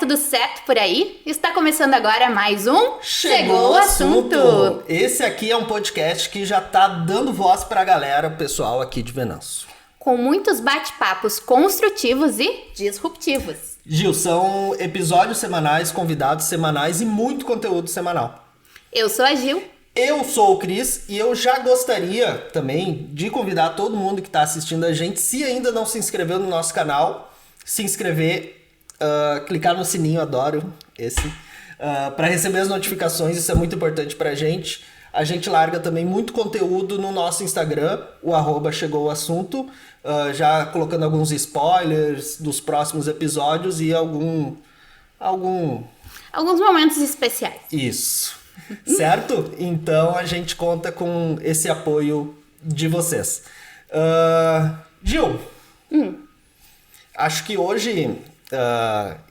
tudo certo por aí? Está começando agora mais um Chegou o Assunto! Esse aqui é um podcast que já tá dando voz pra galera, pessoal aqui de Venâncio. Com muitos bate-papos construtivos e disruptivos. Gil, são episódios semanais, convidados semanais e muito conteúdo semanal. Eu sou a Gil. Eu sou o Cris e eu já gostaria também de convidar todo mundo que está assistindo a gente, se ainda não se inscreveu no nosso canal, se inscrever, clicar no sininho, adoro esse, para receber as notificações, isso é muito importante pra gente. A gente larga também muito conteúdo no nosso Instagram, o @chegouassunto, já colocando alguns spoilers dos próximos episódios e alguns momentos especiais. Isso. Certo? Então a gente conta com esse apoio de vocês. Gil, acho que hoje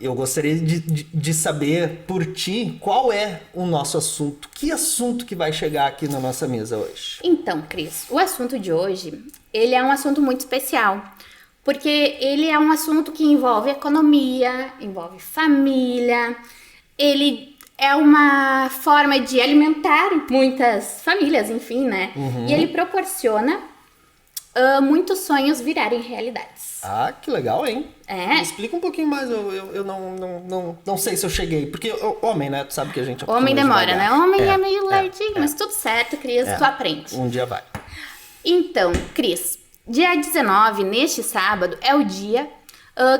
eu gostaria de saber por ti qual é o nosso assunto. Que assunto que vai chegar aqui na nossa mesa hoje? Então, Cris, o assunto de hoje, ele é um assunto muito especial. Porque ele é um assunto que envolve economia, envolve família, ele é uma forma de alimentar muitas famílias, enfim, né? E ele proporciona muitos sonhos virarem realidades. Ah, que legal, hein? É. Me explica um pouquinho mais, eu não sei se eu cheguei. Porque homem, né? Tu sabe que a gente... Homem demora, devagar. né? Homem é meio lardinho, mas tudo certo, Cris, tu aprende. Um dia vai. Então, Cris, dia 19, neste sábado, é o dia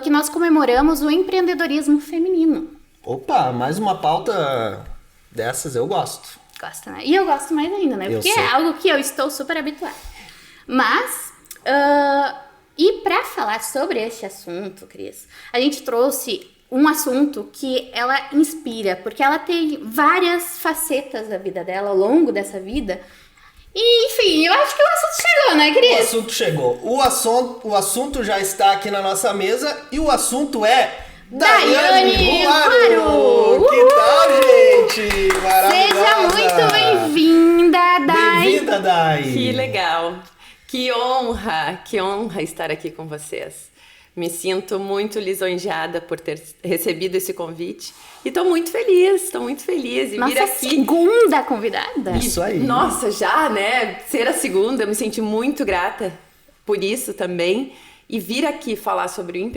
que nós comemoramos o empreendedorismo feminino. Opa, mais uma pauta dessas eu gosto. Gosta, né? E eu gosto mais ainda, né? Porque é algo que eu estou super habituada. Mas, e para falar sobre este assunto, Cris, a gente trouxe um assunto que ela inspira, porque ela tem várias facetas da vida dela ao longo dessa vida. E, enfim, eu acho que o assunto chegou, né, Cris? O assunto chegou. O assunto já está aqui na nossa mesa e o assunto é... Daiane Ruaro! Que tal, gente? Maravilhosa! Seja muito bem-vinda, Dai! Bem-vinda, Dai! Que legal! Que honra estar aqui com vocês. Me sinto muito lisonjeada por ter recebido esse convite. E estou muito feliz em vir aqui. Segunda convidada? Isso aí! Nossa, já, né? Ser a segunda, eu me senti muito grata por isso também. E vir aqui falar sobre o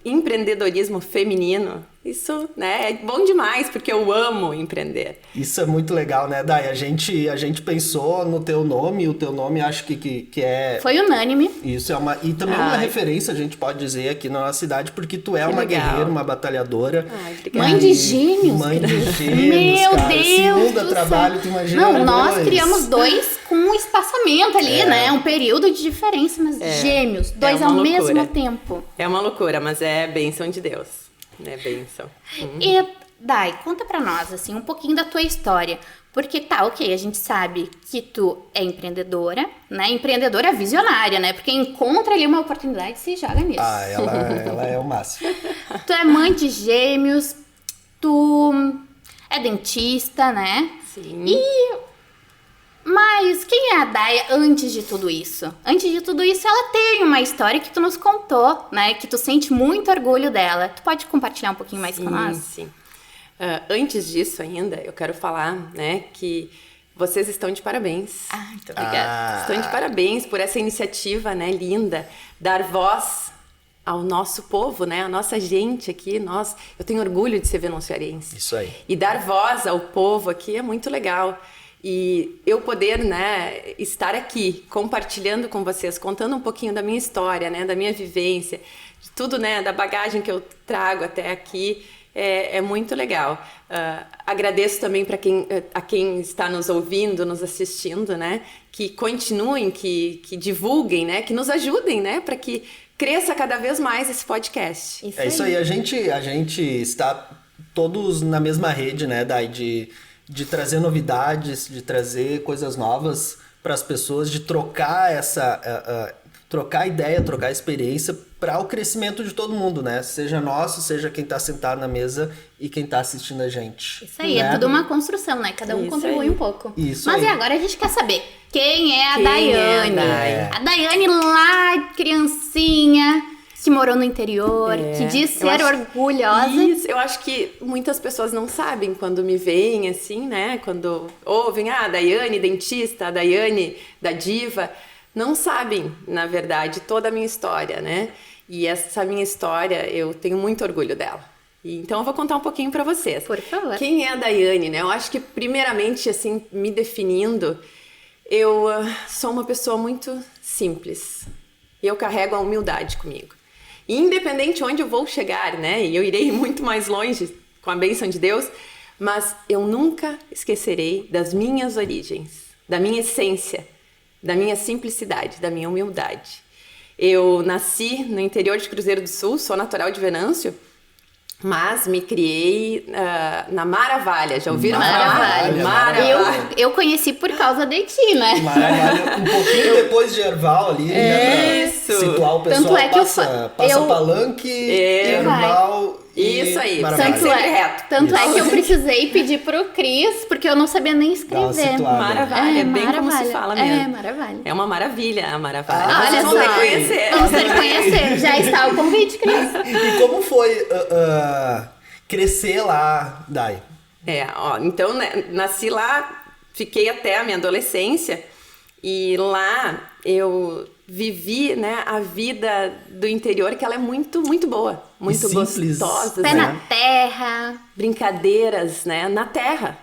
empreendedorismo feminino, isso, né, é bom demais, porque eu amo empreender. Isso é muito legal, né, Dai? A gente pensou no teu nome, o teu nome acho que é... Foi unânime. Isso, e também é uma referência, a gente pode dizer, aqui na nossa cidade, porque tu é uma legal. Guerreira, uma batalhadora. Ai, obrigada. Mãe de gêmeos. Mãe de gêmeos, Meu cara. Deus Segunda do trabalho, céu. tu imagina. Não, nós dois. criamos dois com um espaçamento ali, né? Um período de diferença, mas gêmeos, dois ao mesmo tempo. É uma loucura, mas é bênção de Deus, né? Bênção. E, Dai, conta pra nós, assim, um pouquinho da tua história. Porque tá, ok, a gente sabe que tu é empreendedora, né? Empreendedora visionária, né? Porque encontra ali uma oportunidade e se joga nisso. Ah, ela é o máximo. Tu é mãe de gêmeos, tu é dentista, né? Sim. Mas quem é a Dai antes de tudo isso? Antes de tudo isso, ela tem uma história que tu nos contou, né? Que tu sente muito orgulho dela. Tu pode compartilhar um pouquinho mais com nós? Sim. Antes disso ainda, eu quero falar, né, que vocês estão de parabéns. Ah, muito obrigada. Estão de parabéns por essa iniciativa, né, linda, dar voz ao nosso povo, né, a nossa gente aqui, eu tenho orgulho de ser venunciarense. Isso aí. E dar voz ao povo aqui é muito legal. E eu poder, né, estar aqui compartilhando com vocês, contando um pouquinho da minha história, né, da minha vivência, de tudo, né, da bagagem que eu trago até aqui, é muito legal. Agradeço também a quem está nos ouvindo, nos assistindo, né, que continuem, que divulguem, né, que nos ajudem, né, para que cresça cada vez mais esse podcast. Isso aí. A gente está todos na mesma rede, né, Dai, de trazer novidades, de trazer coisas novas para as pessoas, de trocar trocar ideia, trocar experiência para o crescimento de todo mundo, né? Seja nosso, seja quem está sentado na mesa e quem está assistindo a gente. Isso aí, né? é tudo uma construção, né? Cada um contribui um pouco. Isso Mas aí. E agora a gente quer saber quem é a Daiane. É a Dai? A Daiane lá, criancinha, que morou no interior, que diz ser orgulhosa. Isso, eu acho que muitas pessoas não sabem quando me veem, assim, né? Quando ouvem, a Daiane dentista, a Daiane da diva, não sabem, na verdade, toda a minha história, né? E essa minha história, eu tenho muito orgulho dela. Então, eu vou contar um pouquinho para vocês. Por favor. Quem é a Daiane, né? Eu acho que, primeiramente, assim, me definindo, eu sou uma pessoa muito simples. E eu carrego a humildade comigo. E independente onde eu vou chegar, né? E eu irei muito mais longe com a bênção de Deus, mas eu nunca esquecerei das minhas origens, da minha essência, da minha simplicidade, da minha humildade. Eu nasci no interior de Cruzeiro do Sul, sou natural de Venâncio, mas me criei na Maravalha. Já ouviram falar? Maravalha. Eu conheci por causa de ti, né? Maravalha. Um pouquinho depois de Erval ali, né? Pra situar o pessoal. Tanto é que passa Palanque, Erval... Isso aí, tanto é que eu precisei pedir pro Cris, porque eu não sabia nem escrever. Maravalha, é bem como se fala mesmo. É, Maravalha. É uma maravilha a Maravalha. Olha só. Vamos conhecer. Vamos conhecer. Já está o convite, Cris. E como foi crescer lá, Dai? Então, né, nasci lá, fiquei até a minha adolescência, e lá eu vivi, né, a vida do interior, que ela é muito, muito boa, muito simples, gostosa. Pé na terra. Brincadeiras, né, na terra.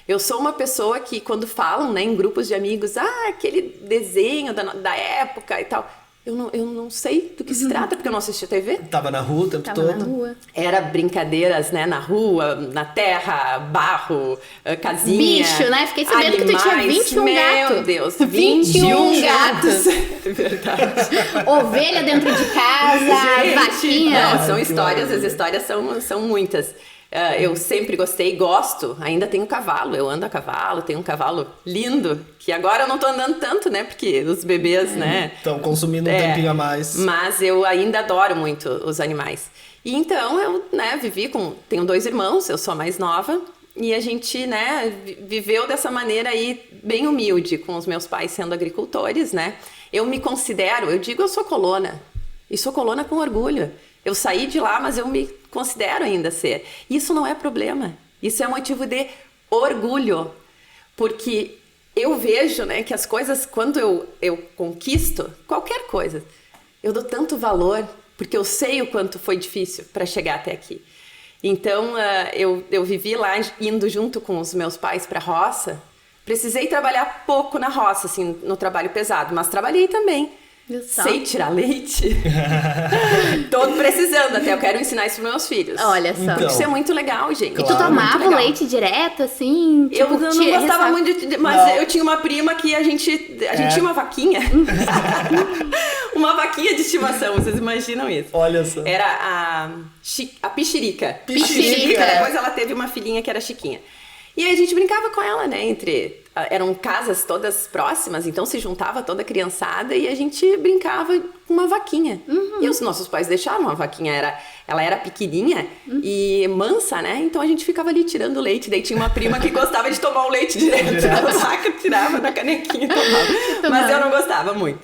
Eu sou uma pessoa que, quando falam, né, em grupos de amigos, aquele desenho da época e tal, eu não sei do que se trata, porque eu não assisti a TV. Tava na rua o tempo todo. Na rua. Era brincadeiras, né, na rua, na terra, barro, casinha. Bicho, né? Fiquei sabendo que tu tinha 21 gatos. Meu Deus, 21 gatos. É verdade. Ovelha dentro de casa, vaquinha. Não, são histórias, as histórias são muitas. Eu sempre gostei, gosto, ainda tenho cavalo, eu ando a cavalo, tenho um cavalo lindo, que agora eu não tô andando tanto, né, porque os bebês, né... Estão consumindo um tempinho a mais. Mas eu ainda adoro muito os animais. E então eu, né, tenho 2 irmãos, eu sou a mais nova, e a gente, né, viveu dessa maneira aí, bem humilde, com os meus pais sendo agricultores, né. Eu me considero, eu sou colona, e sou colona com orgulho. Eu saí de lá, mas eu me considero ainda ser. Isso não é problema. Isso é motivo de orgulho. Porque eu vejo, né, que as coisas, quando eu conquisto qualquer coisa, eu dou tanto valor, porque eu sei o quanto foi difícil para chegar até aqui. Então, eu vivi lá indo junto com os meus pais para a roça. Precisei trabalhar pouco na roça, assim, no trabalho pesado, mas trabalhei também. Sei tirar leite. Tô precisando, até eu quero ensinar isso pros meus filhos. Olha só. Então, isso é muito legal, gente. E tu tomava o leite direto, assim? Eu não gostava muito, mas eu tinha uma prima que a gente tinha uma vaquinha. Uma vaquinha de estimação, vocês imaginam isso? Olha só. Era a Pichirica. Pichirica. Depois ela teve uma filhinha que era Chiquinha. E aí a gente brincava com ela, né, eram casas todas próximas, então se juntava toda a criançada e a gente brincava com uma vaquinha. E os nossos pais deixavam, a vaquinha ela era pequenininha e mansa, né, então a gente ficava ali tirando leite, daí tinha uma prima que gostava de tomar o leite direto da vaca, tirava da canequinha e tomava, mas eu não gostava muito.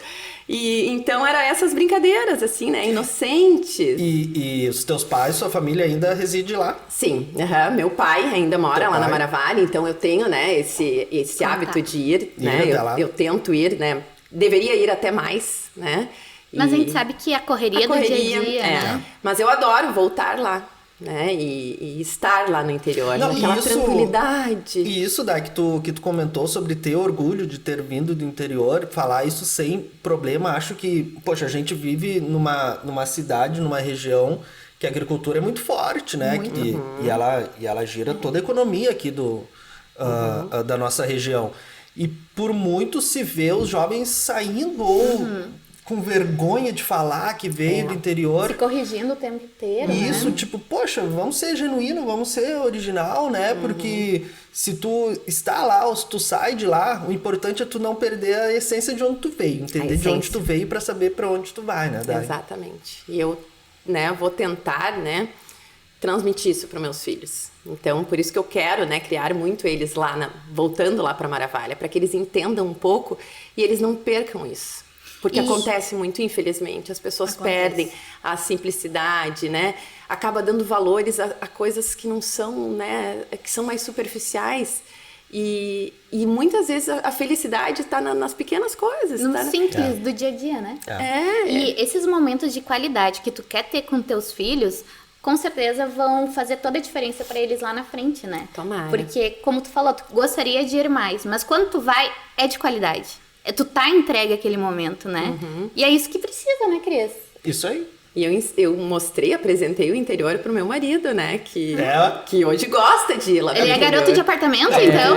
E então eram essas brincadeiras, assim, né? Inocentes. E os teus pais, sua família ainda reside lá? Sim, meu pai ainda mora lá na Maravalha, então eu tenho, né, esse hábito de ir, né? Eu tento ir, né? Deveria ir até mais, né? Mas a gente sabe que a correria do dia a dia, né? Mas eu adoro voltar lá, né? E estar lá no interior, naquela tranquilidade. E isso, Dai, que tu comentou sobre ter orgulho de ter vindo do interior, falar isso sem problema. Acho que, poxa, a gente vive numa cidade, numa região que a agricultura é muito forte, né? E ela gira toda a economia aqui da nossa região. E por muito se vê os jovens saindo com vergonha de falar que veio do interior. Se corrigindo o tempo inteiro, Isso, né? tipo, poxa, vamos ser genuíno, vamos ser original, né? Porque se tu está lá ou se tu sai de lá, o importante é tu não perder a essência de onde tu veio, entender de onde tu veio para saber para onde tu vai, né, Dai? Exatamente. E eu, né, vou tentar, né, transmitir isso para meus filhos. Então, por isso que eu quero, né, criar muito eles lá, voltando lá para Maravalha, para que eles entendam um pouco e eles não percam isso. Porque acontece muito, infelizmente, as pessoas perdem a simplicidade, né? Acaba dando valores a coisas que não são, né? Que são mais superficiais. E muitas vezes a felicidade está nas pequenas coisas. No simples do dia a dia, né? E esses momentos de qualidade que tu quer ter com teus filhos, com certeza vão fazer toda a diferença para eles lá na frente, né? Tomara. Porque, como tu falou, tu gostaria de ir mais, mas quando tu vai, é de qualidade. Tu tá entregue àquele momento, né? E é isso que precisa, né, Cris? Isso aí. E eu apresentei o interior pro meu marido, né? Que hoje gosta de ir lá pro Ele é interior. garoto de apartamento, então?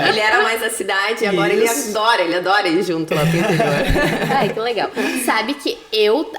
Ele era mais da cidade e agora ele adora ir junto lá pro interior. Ai, que legal. Sabe que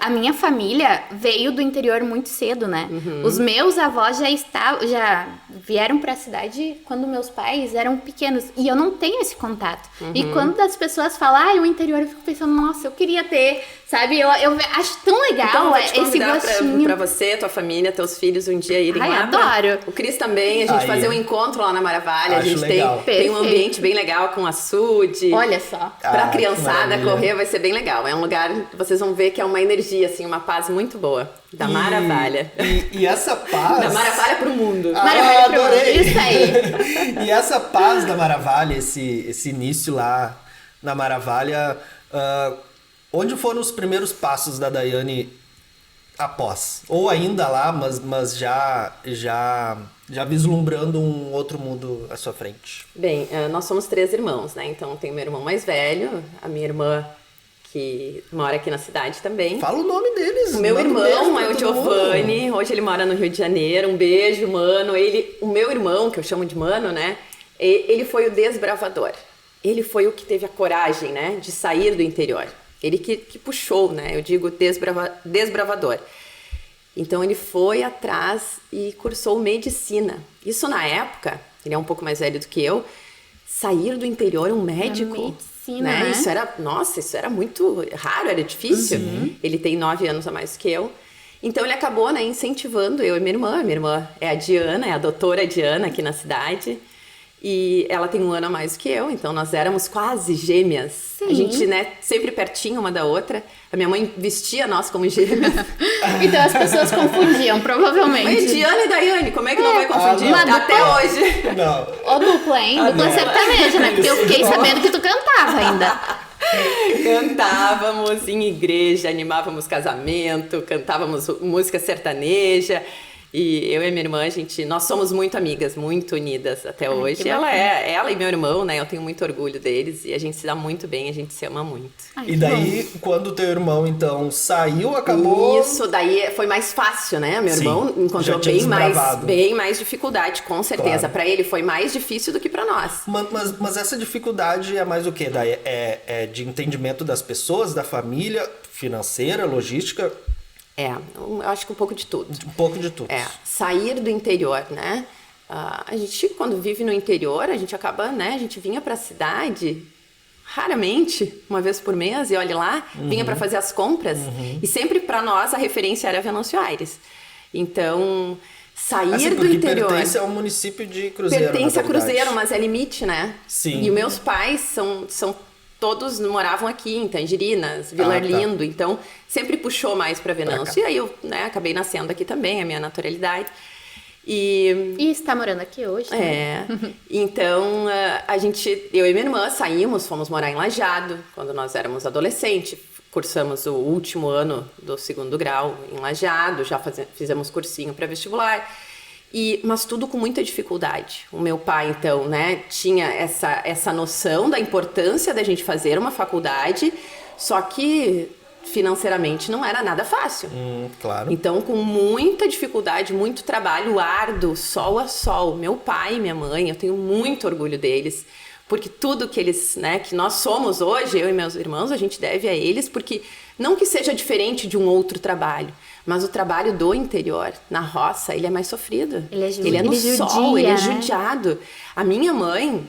a minha família veio do interior muito cedo, né? Os meus avós já vieram pra cidade quando meus pais eram pequenos. E eu não tenho esse contato. E quando as pessoas falam, o interior, eu fico pensando, nossa, eu queria ter, sabe? Eu acho tão legal. Então, vou te esse convidar gostinho. pra você, tua família, teus filhos um dia irem lá. Adoro. O Cris também, a gente fazer um encontro lá na Maravalha. Acho a gente legal. tem um ambiente bem legal com açude. Olha só. Pra criançada maravilha. correr vai ser bem legal. É um lugar, vocês vão ver que é uma energia, assim, uma paz muito boa. Da Maravalha. E essa paz... Da Maravalha pro mundo. Maravilha pro mundo. Adorei! Isso aí. E essa paz da Maravalha, esse início lá na Maravalha, onde foram os primeiros passos da Daiane após? Ou ainda lá, mas já vislumbrando um outro mundo à sua frente? Bem, nós somos 3 irmãos, né? Então tem meu irmão mais velho, a minha irmã que mora aqui na cidade também. Fala o nome deles. O meu manda um irmão beijo pra é o todo Giovanni, mundo. hoje ele mora no Rio de Janeiro. Um beijo, mano. O meu irmão, que eu chamo de mano, né? Ele foi o desbravador. Ele foi o que teve a coragem, né? De sair do interior. Ele que puxou, né? Eu digo desbravador. Então ele foi atrás e cursou medicina. Isso na época, ele é um pouco mais velho do que eu, sair do interior um médico... medicina, né? Isso era muito raro, era difícil. Ele tem 9 anos a mais que eu. Então ele acabou, né, incentivando eu e minha irmã. Minha irmã é a Diana, é a doutora Diana aqui na cidade. E ela tem 1 ano a mais que eu, então nós éramos quase gêmeas. Sim. A gente, né, sempre pertinho uma da outra. A minha mãe vestia nós como gêmeas. Então as pessoas confundiam, provavelmente. Oi, Diana e Daiane, como é que não vai confundir? não. Até hoje. Não. Ô, dupla, hein? Dupla sertaneja, né? Porque eu fiquei sabendo que tu cantava ainda. Cantávamos em igreja, animávamos casamento, cantávamos música sertaneja. E eu e minha irmã, nós somos muito amigas, muito unidas até hoje. Ela e meu irmão, né? Eu tenho muito orgulho deles e a gente se dá muito bem, a gente se ama muito. Ai, E daí, quando teu irmão, então, saiu, acabou... Isso, daí foi mais fácil, né? Meu Sim, irmão encontrou já tinha desbravado. bem mais dificuldade, com certeza. Claro. Pra ele foi mais difícil do que pra nós. Mas essa dificuldade é mais o quê? Daí é de entendimento das pessoas, da família, financeira, logística? Eu acho que um pouco de tudo. Um pouco de tudo. Sair do interior, né? A gente, quando vive no interior, a gente acaba, né? A gente vinha pra cidade raramente, uma vez por mês, e olha lá, vinha pra fazer as compras. E sempre pra nós a referência era Venâncio Aires. Então, sair do interior... pertence ao município de Cruzeiro, Pertence na a verdade. Cruzeiro, mas é limite, né? Sim. E os meus pais são todos moravam aqui em Tangerinas, Vila Arlindo, então sempre puxou mais para Venâncio. E aí eu, né, acabei nascendo aqui também, a minha naturalidade. E está morando aqui hoje. Então eu e minha irmã saímos, fomos morar em Lajeado, quando nós éramos adolescentes. Cursamos o último ano do 2º grau em Lajeado, já fizemos cursinho para vestibular. Mas tudo com muita dificuldade. O meu pai, então, né, tinha essa noção da importância da gente fazer uma faculdade, só que financeiramente não era nada fácil. Claro. Então, com muita dificuldade, muito trabalho árduo, sol a sol. Meu pai e minha mãe, eu tenho muito orgulho deles, porque tudo que eles, né, que nós somos hoje, eu e meus irmãos, a gente deve a eles, porque não que seja diferente de um outro trabalho, mas o trabalho do interior, na roça, ele é mais sofrido. Ele é no sol, ele é judiado. A minha mãe,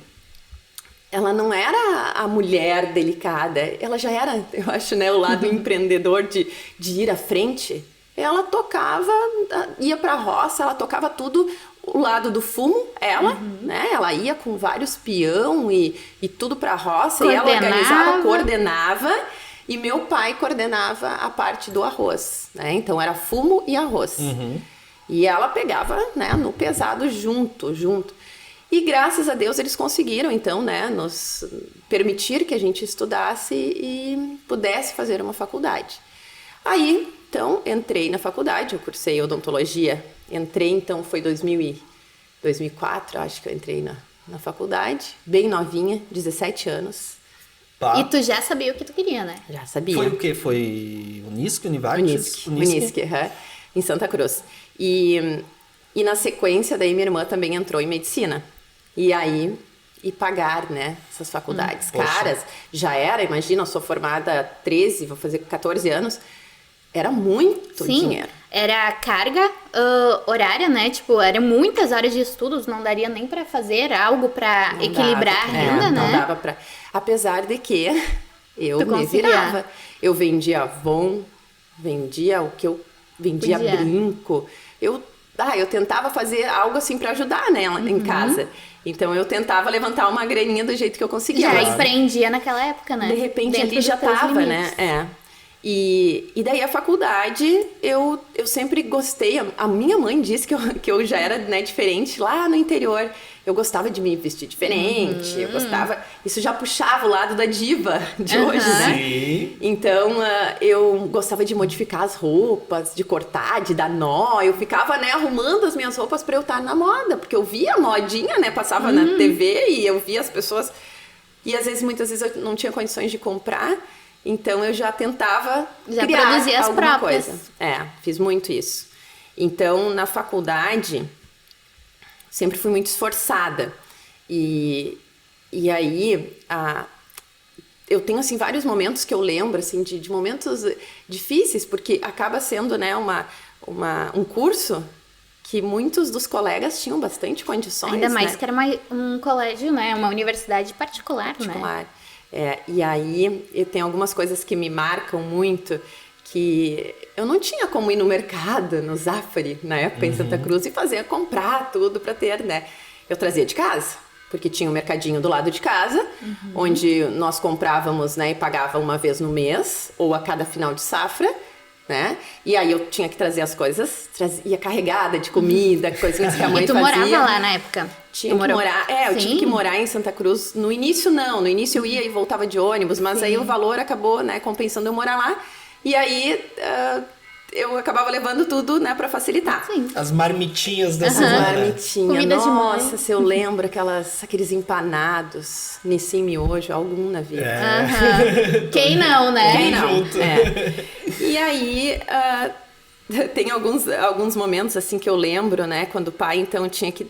ela não era a mulher delicada, ela já era, eu acho, né, o lado empreendedor de ir à frente. Ela tocava, ia pra roça, ela tocava tudo, o lado do fumo, né? Ela ia com vários peão e tudo pra roça, e ela organizava, coordenava. e meu pai coordenava a parte do arroz, né? Então era fumo e arroz. E ela pegava, né, no pesado junto. E graças a Deus eles conseguiram, então, né, nos permitir que a gente estudasse e pudesse fazer uma faculdade. Aí, então, entrei na faculdade, eu cursei odontologia. Entrei, então, foi 2004, acho que eu entrei na faculdade, bem novinha, 17 anos. E tu já sabia o que tu queria, né? Já sabia. Foi o quê? Foi Unisc, Univates? Unisc, em Santa Cruz. E na sequência, daí minha irmã também entrou em medicina. E aí, pagar, né, essas faculdades caras. Já era, imagina, eu sou formada há 13, vou fazer 14 anos. Era muito dinheiro. Era carga horária, né? Tipo, eram muitas horas de estudos, não daria nem pra fazer algo pra equilibrar a renda, né? Não dava pra... Apesar de que eu me virava. Eu vendia Avon, vendia o que eu... Vendia brinco. Eu tentava fazer algo assim pra ajudar, né, em casa. Então, eu tentava levantar uma graninha do jeito que eu conseguia. Já empreendia naquela época, né? De repente, ali já tava, né? E daí a faculdade, eu sempre gostei. A minha mãe disse que eu já era, né, diferente lá no interior. Eu gostava de me vestir diferente, eu gostava... Isso já puxava o lado da diva de hoje, né? Sim. Então, eu gostava de modificar as roupas, de cortar, de dar nó. Eu ficava, né, arrumando as minhas roupas para eu estar na moda. Porque eu via a modinha, né? Passava na TV e eu via as pessoas... E muitas vezes eu não tinha condições de comprar. Então, eu já tentava criar produzir as alguma próprias. coisa. Fiz muito isso. Então, na faculdade... Sempre fui muito esforçada. E aí, eu tenho, assim, vários momentos que eu lembro, assim, de momentos difíceis, porque acaba sendo, né, um curso que muitos dos colegas tinham bastante condições, ainda mais, né? que era um colégio, né? Uma universidade particular, né? E aí, eu tenho algumas coisas que me marcam muito, que eu não tinha como ir no mercado, no Zafari, na época, em Santa Cruz, e comprar tudo para ter, né? Eu trazia de casa, porque tinha um mercadinho do lado de casa, onde nós comprávamos, né, e pagava uma vez no mês, ou a cada final de safra, né? E aí eu tinha que trazer as coisas, ia carregada de comida, coisinhas que a mãe fazia. E tu morava lá na época? Tinha que morar, eu tive que morar em Santa Cruz. No início não, no início eu ia e voltava de ônibus, mas aí o valor acabou, né, compensando eu morar lá. E aí, eu acabava levando tudo, né, pra facilitar. Sim. As marmitinhas da semana. Marmitinha. Comida de mãe. Nossa, se eu lembro aqueles empanados, Nissin miojo, algum na vida. Quem não, né? Quem não? E aí, tem alguns momentos, assim, que eu lembro, né, quando o pai, então, tinha que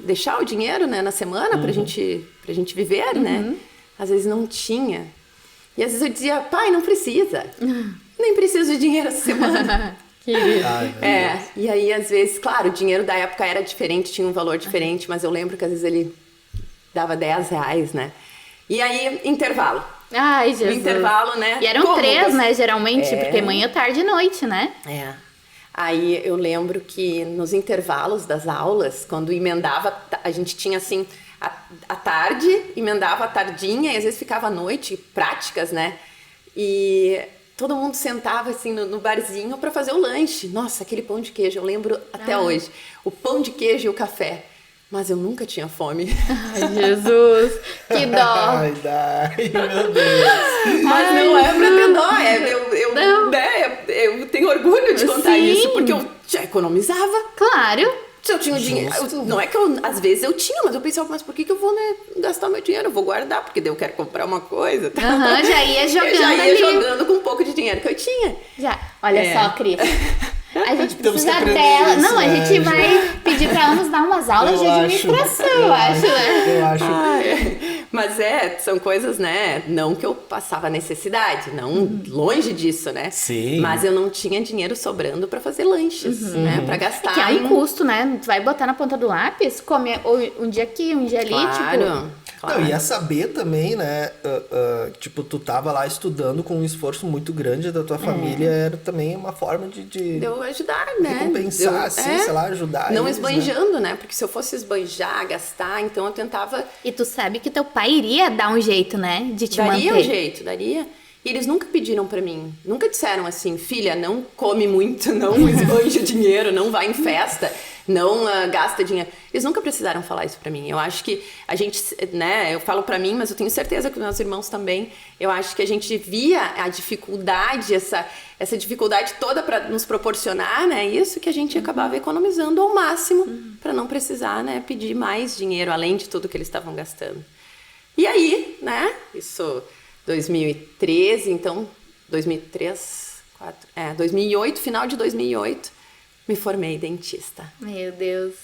deixar o dinheiro, né, na semana pra gente viver, né? Às vezes não tinha. E às vezes eu dizia, pai, não precisa. Nem preciso de dinheiro essa semana. E aí, às vezes, claro, o dinheiro da época era diferente, tinha um valor diferente, mas eu lembro que às vezes ele dava R$10, né? E aí, intervalo. Ai, Jesus. No intervalo, né? E eram 3, né, geralmente, porque manhã, tarde e noite, né? Aí eu lembro que nos intervalos das aulas, quando emendava, a gente tinha assim... À tarde, emendava a tardinha e às vezes ficava à noite, práticas, né? E todo mundo sentava assim no barzinho para fazer o lanche. Nossa, aquele pão de queijo, eu lembro até hoje. O pão de queijo e o café. Mas eu nunca tinha fome. Ai, Jesus, que dó. Ai, meu Deus. Mas não é pra ter dó, eu tenho orgulho de contar isso, porque eu já economizava. Claro. Se eu tinha dinheiro, não é que às vezes eu tinha, mas eu pensava, mas por que eu vou, né, gastar meu dinheiro? Eu vou guardar, porque daí eu quero comprar uma coisa. Já ia jogando eu já ia ali. jogando com um pouco de dinheiro que eu tinha. Olha só, Cris. A gente precisa dela. Isso, não, a gente vai pedir pra ela nos dar umas aulas de administração, eu acho, né? Eu acho. Mas são coisas, né? Não que eu passava necessidade, não longe disso, né? Sim. Mas eu não tinha dinheiro sobrando pra fazer lanches, né? Pra gastar. Que é um custo, né? Tu vai botar na ponta do lápis, comer um dia aqui, um dia ali, Claro. Não, ia saber também, né? Tipo, tu tava lá estudando com um esforço muito grande da tua família, era também uma forma de eu ajudar, né? Recompensar, assim, sei lá, ajudar não eles, esbanjando, né? Porque se eu fosse esbanjar, gastar, então eu tentava... E tu sabe que teu pai iria dar um jeito, né? De te manter. Daria um jeito, daria. E eles nunca pediram pra mim, nunca disseram assim, filha, não come muito, não esbanja dinheiro, não vai em festa, não gasta dinheiro. Eles nunca precisaram falar isso pra mim. Eu acho que a gente, né, eu falo pra mim, mas eu tenho certeza que os meus irmãos também, eu acho que a gente via a dificuldade, essa dificuldade toda pra nos proporcionar, né, isso que a gente acabava economizando ao máximo pra não precisar, né, pedir mais dinheiro, além de tudo que eles estavam gastando. E aí, né, isso... 2013, então, 2008, final de 2008, me formei dentista. Meu Deus.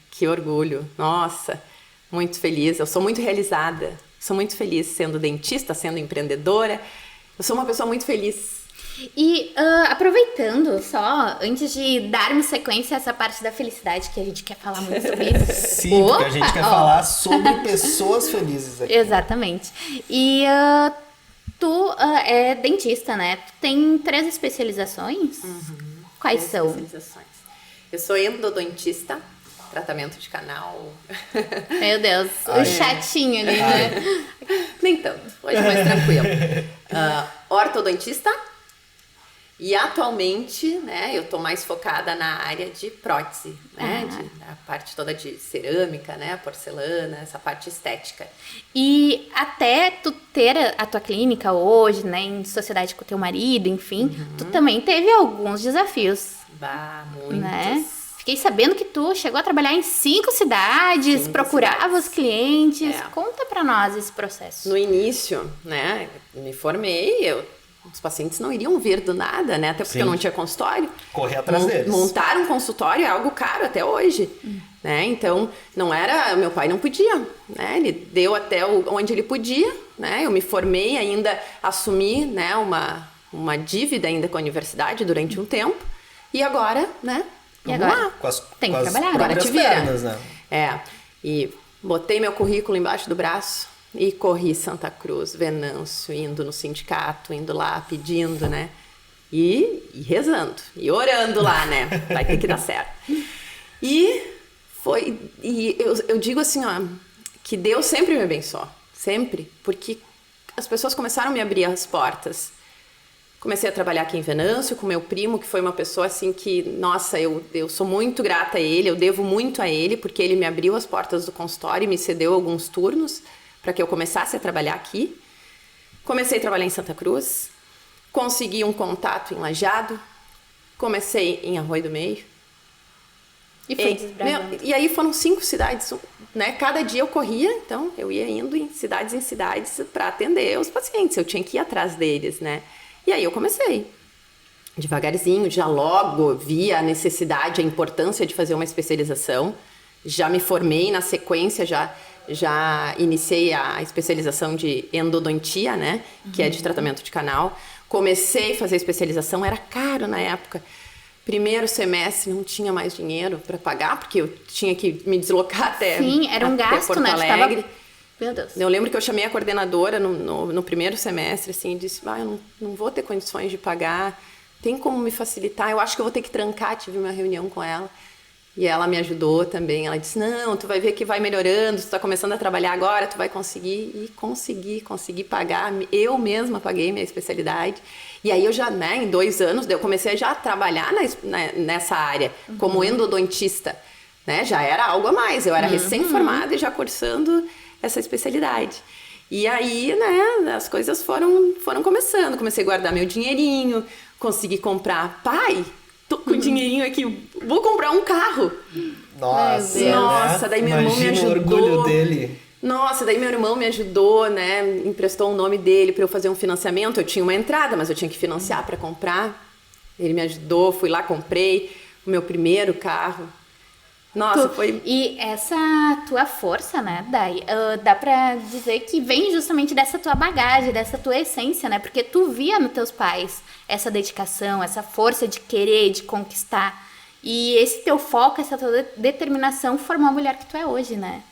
Que orgulho. Nossa, muito feliz. Eu sou muito realizada. Sou muito feliz sendo dentista, sendo empreendedora. Eu sou uma pessoa muito feliz. E aproveitando só, antes de darmos sequência a essa parte da felicidade, que a gente quer falar muito sobre isso. Sim, porque a gente quer falar sobre pessoas felizes aqui. Exatamente. E tu é dentista, né? Tu tem 3 especializações? Quais 3 são? especializações. Eu sou endodontista, tratamento de canal. Meu Deus, o chatinho ali, né? Nem tanto, hoje é mais tranquilo. Ortodontista. E atualmente, né, eu tô mais focada na área de prótese, né, a parte toda de cerâmica, né, porcelana, essa parte estética. E até tu ter a tua clínica hoje, né, em sociedade com o teu marido, enfim, tu também teve alguns desafios. Muitos. Né? Fiquei sabendo que tu chegou a trabalhar em 5 cidades, procurava os clientes. Conta pra nós esse processo. No início, né, me formei, os pacientes não iriam vir do nada, né? Até porque eu não tinha consultório. Correr atrás deles. Montar um consultório é algo caro até hoje, né? Então, não era... Meu pai não podia, né? Ele deu até onde ele podia, né? Eu me formei ainda, assumi, né, uma dívida ainda com a universidade durante um tempo. E agora, né? E agora? Lá. Tem que trabalhar. Agora te vira. Pernas, né? E botei meu currículo embaixo do braço. E corri Santa Cruz, Venâncio, indo no sindicato, indo lá, pedindo, né? E rezando, e orando lá, né? Vai ter que dar certo. E eu digo assim, ó, que Deus sempre me abençoou, sempre, porque as pessoas começaram a me abrir as portas. Comecei a trabalhar aqui em Venâncio com meu primo, que foi uma pessoa assim que, nossa, eu sou muito grata a ele, eu devo muito a ele, porque ele me abriu as portas do consultório e me cedeu alguns turnos para que eu começasse a trabalhar aqui. Comecei a trabalhar em Santa Cruz, consegui um contato em Lajeado, comecei em Arroio do Meio. E foi desbravando. E aí foram 5 cidades, né? Cada dia eu corria, então eu ia indo em cidades para atender os pacientes, eu tinha que ir atrás deles, né? E aí eu comecei. Devagarzinho, já logo vi a necessidade, a importância de fazer uma especialização. Já me formei na sequência, já iniciei a especialização de endodontia, né? Que é de tratamento de canal. Comecei a fazer a especialização, era caro na época. Primeiro semestre não tinha mais dinheiro para pagar, porque eu tinha que me deslocar até Sim, era um gasto, Porto né? Alegre. Meu Deus. Eu lembro que eu chamei a coordenadora no primeiro semestre, assim, e disse, eu não vou ter condições de pagar, tem como me facilitar? Eu acho que eu vou ter que trancar, tive uma reunião com ela. E ela me ajudou também, ela disse, não, tu vai ver que vai melhorando, tu tá começando a trabalhar agora, tu vai conseguir. E consegui pagar, eu mesma paguei minha especialidade. E aí eu já, né, em 2 anos, eu comecei a já trabalhar nessa área, como endodontista, né, já era algo a mais, eu era recém-formada e já cursando essa especialidade. E aí, né, as coisas foram começando, comecei a guardar meu dinheirinho, consegui comprar, tô com dinheirinho aqui, vou comprar um carro. Nossa, Nossa, daí meu irmão me ajudou. Imagina o orgulho dele. Nossa, daí meu irmão me ajudou, né? Emprestou o nome dele para eu fazer um financiamento. Eu tinha uma entrada, mas eu tinha que financiar para comprar. Ele me ajudou, fui lá, comprei o meu primeiro carro. Nossa, foi... E essa tua força, né, Dai, dá pra dizer que vem justamente dessa tua bagagem, dessa tua essência, né? Porque tu via nos teus pais essa dedicação, essa força de querer, de conquistar. E esse teu foco, essa tua determinação formou a mulher que tu é hoje, né?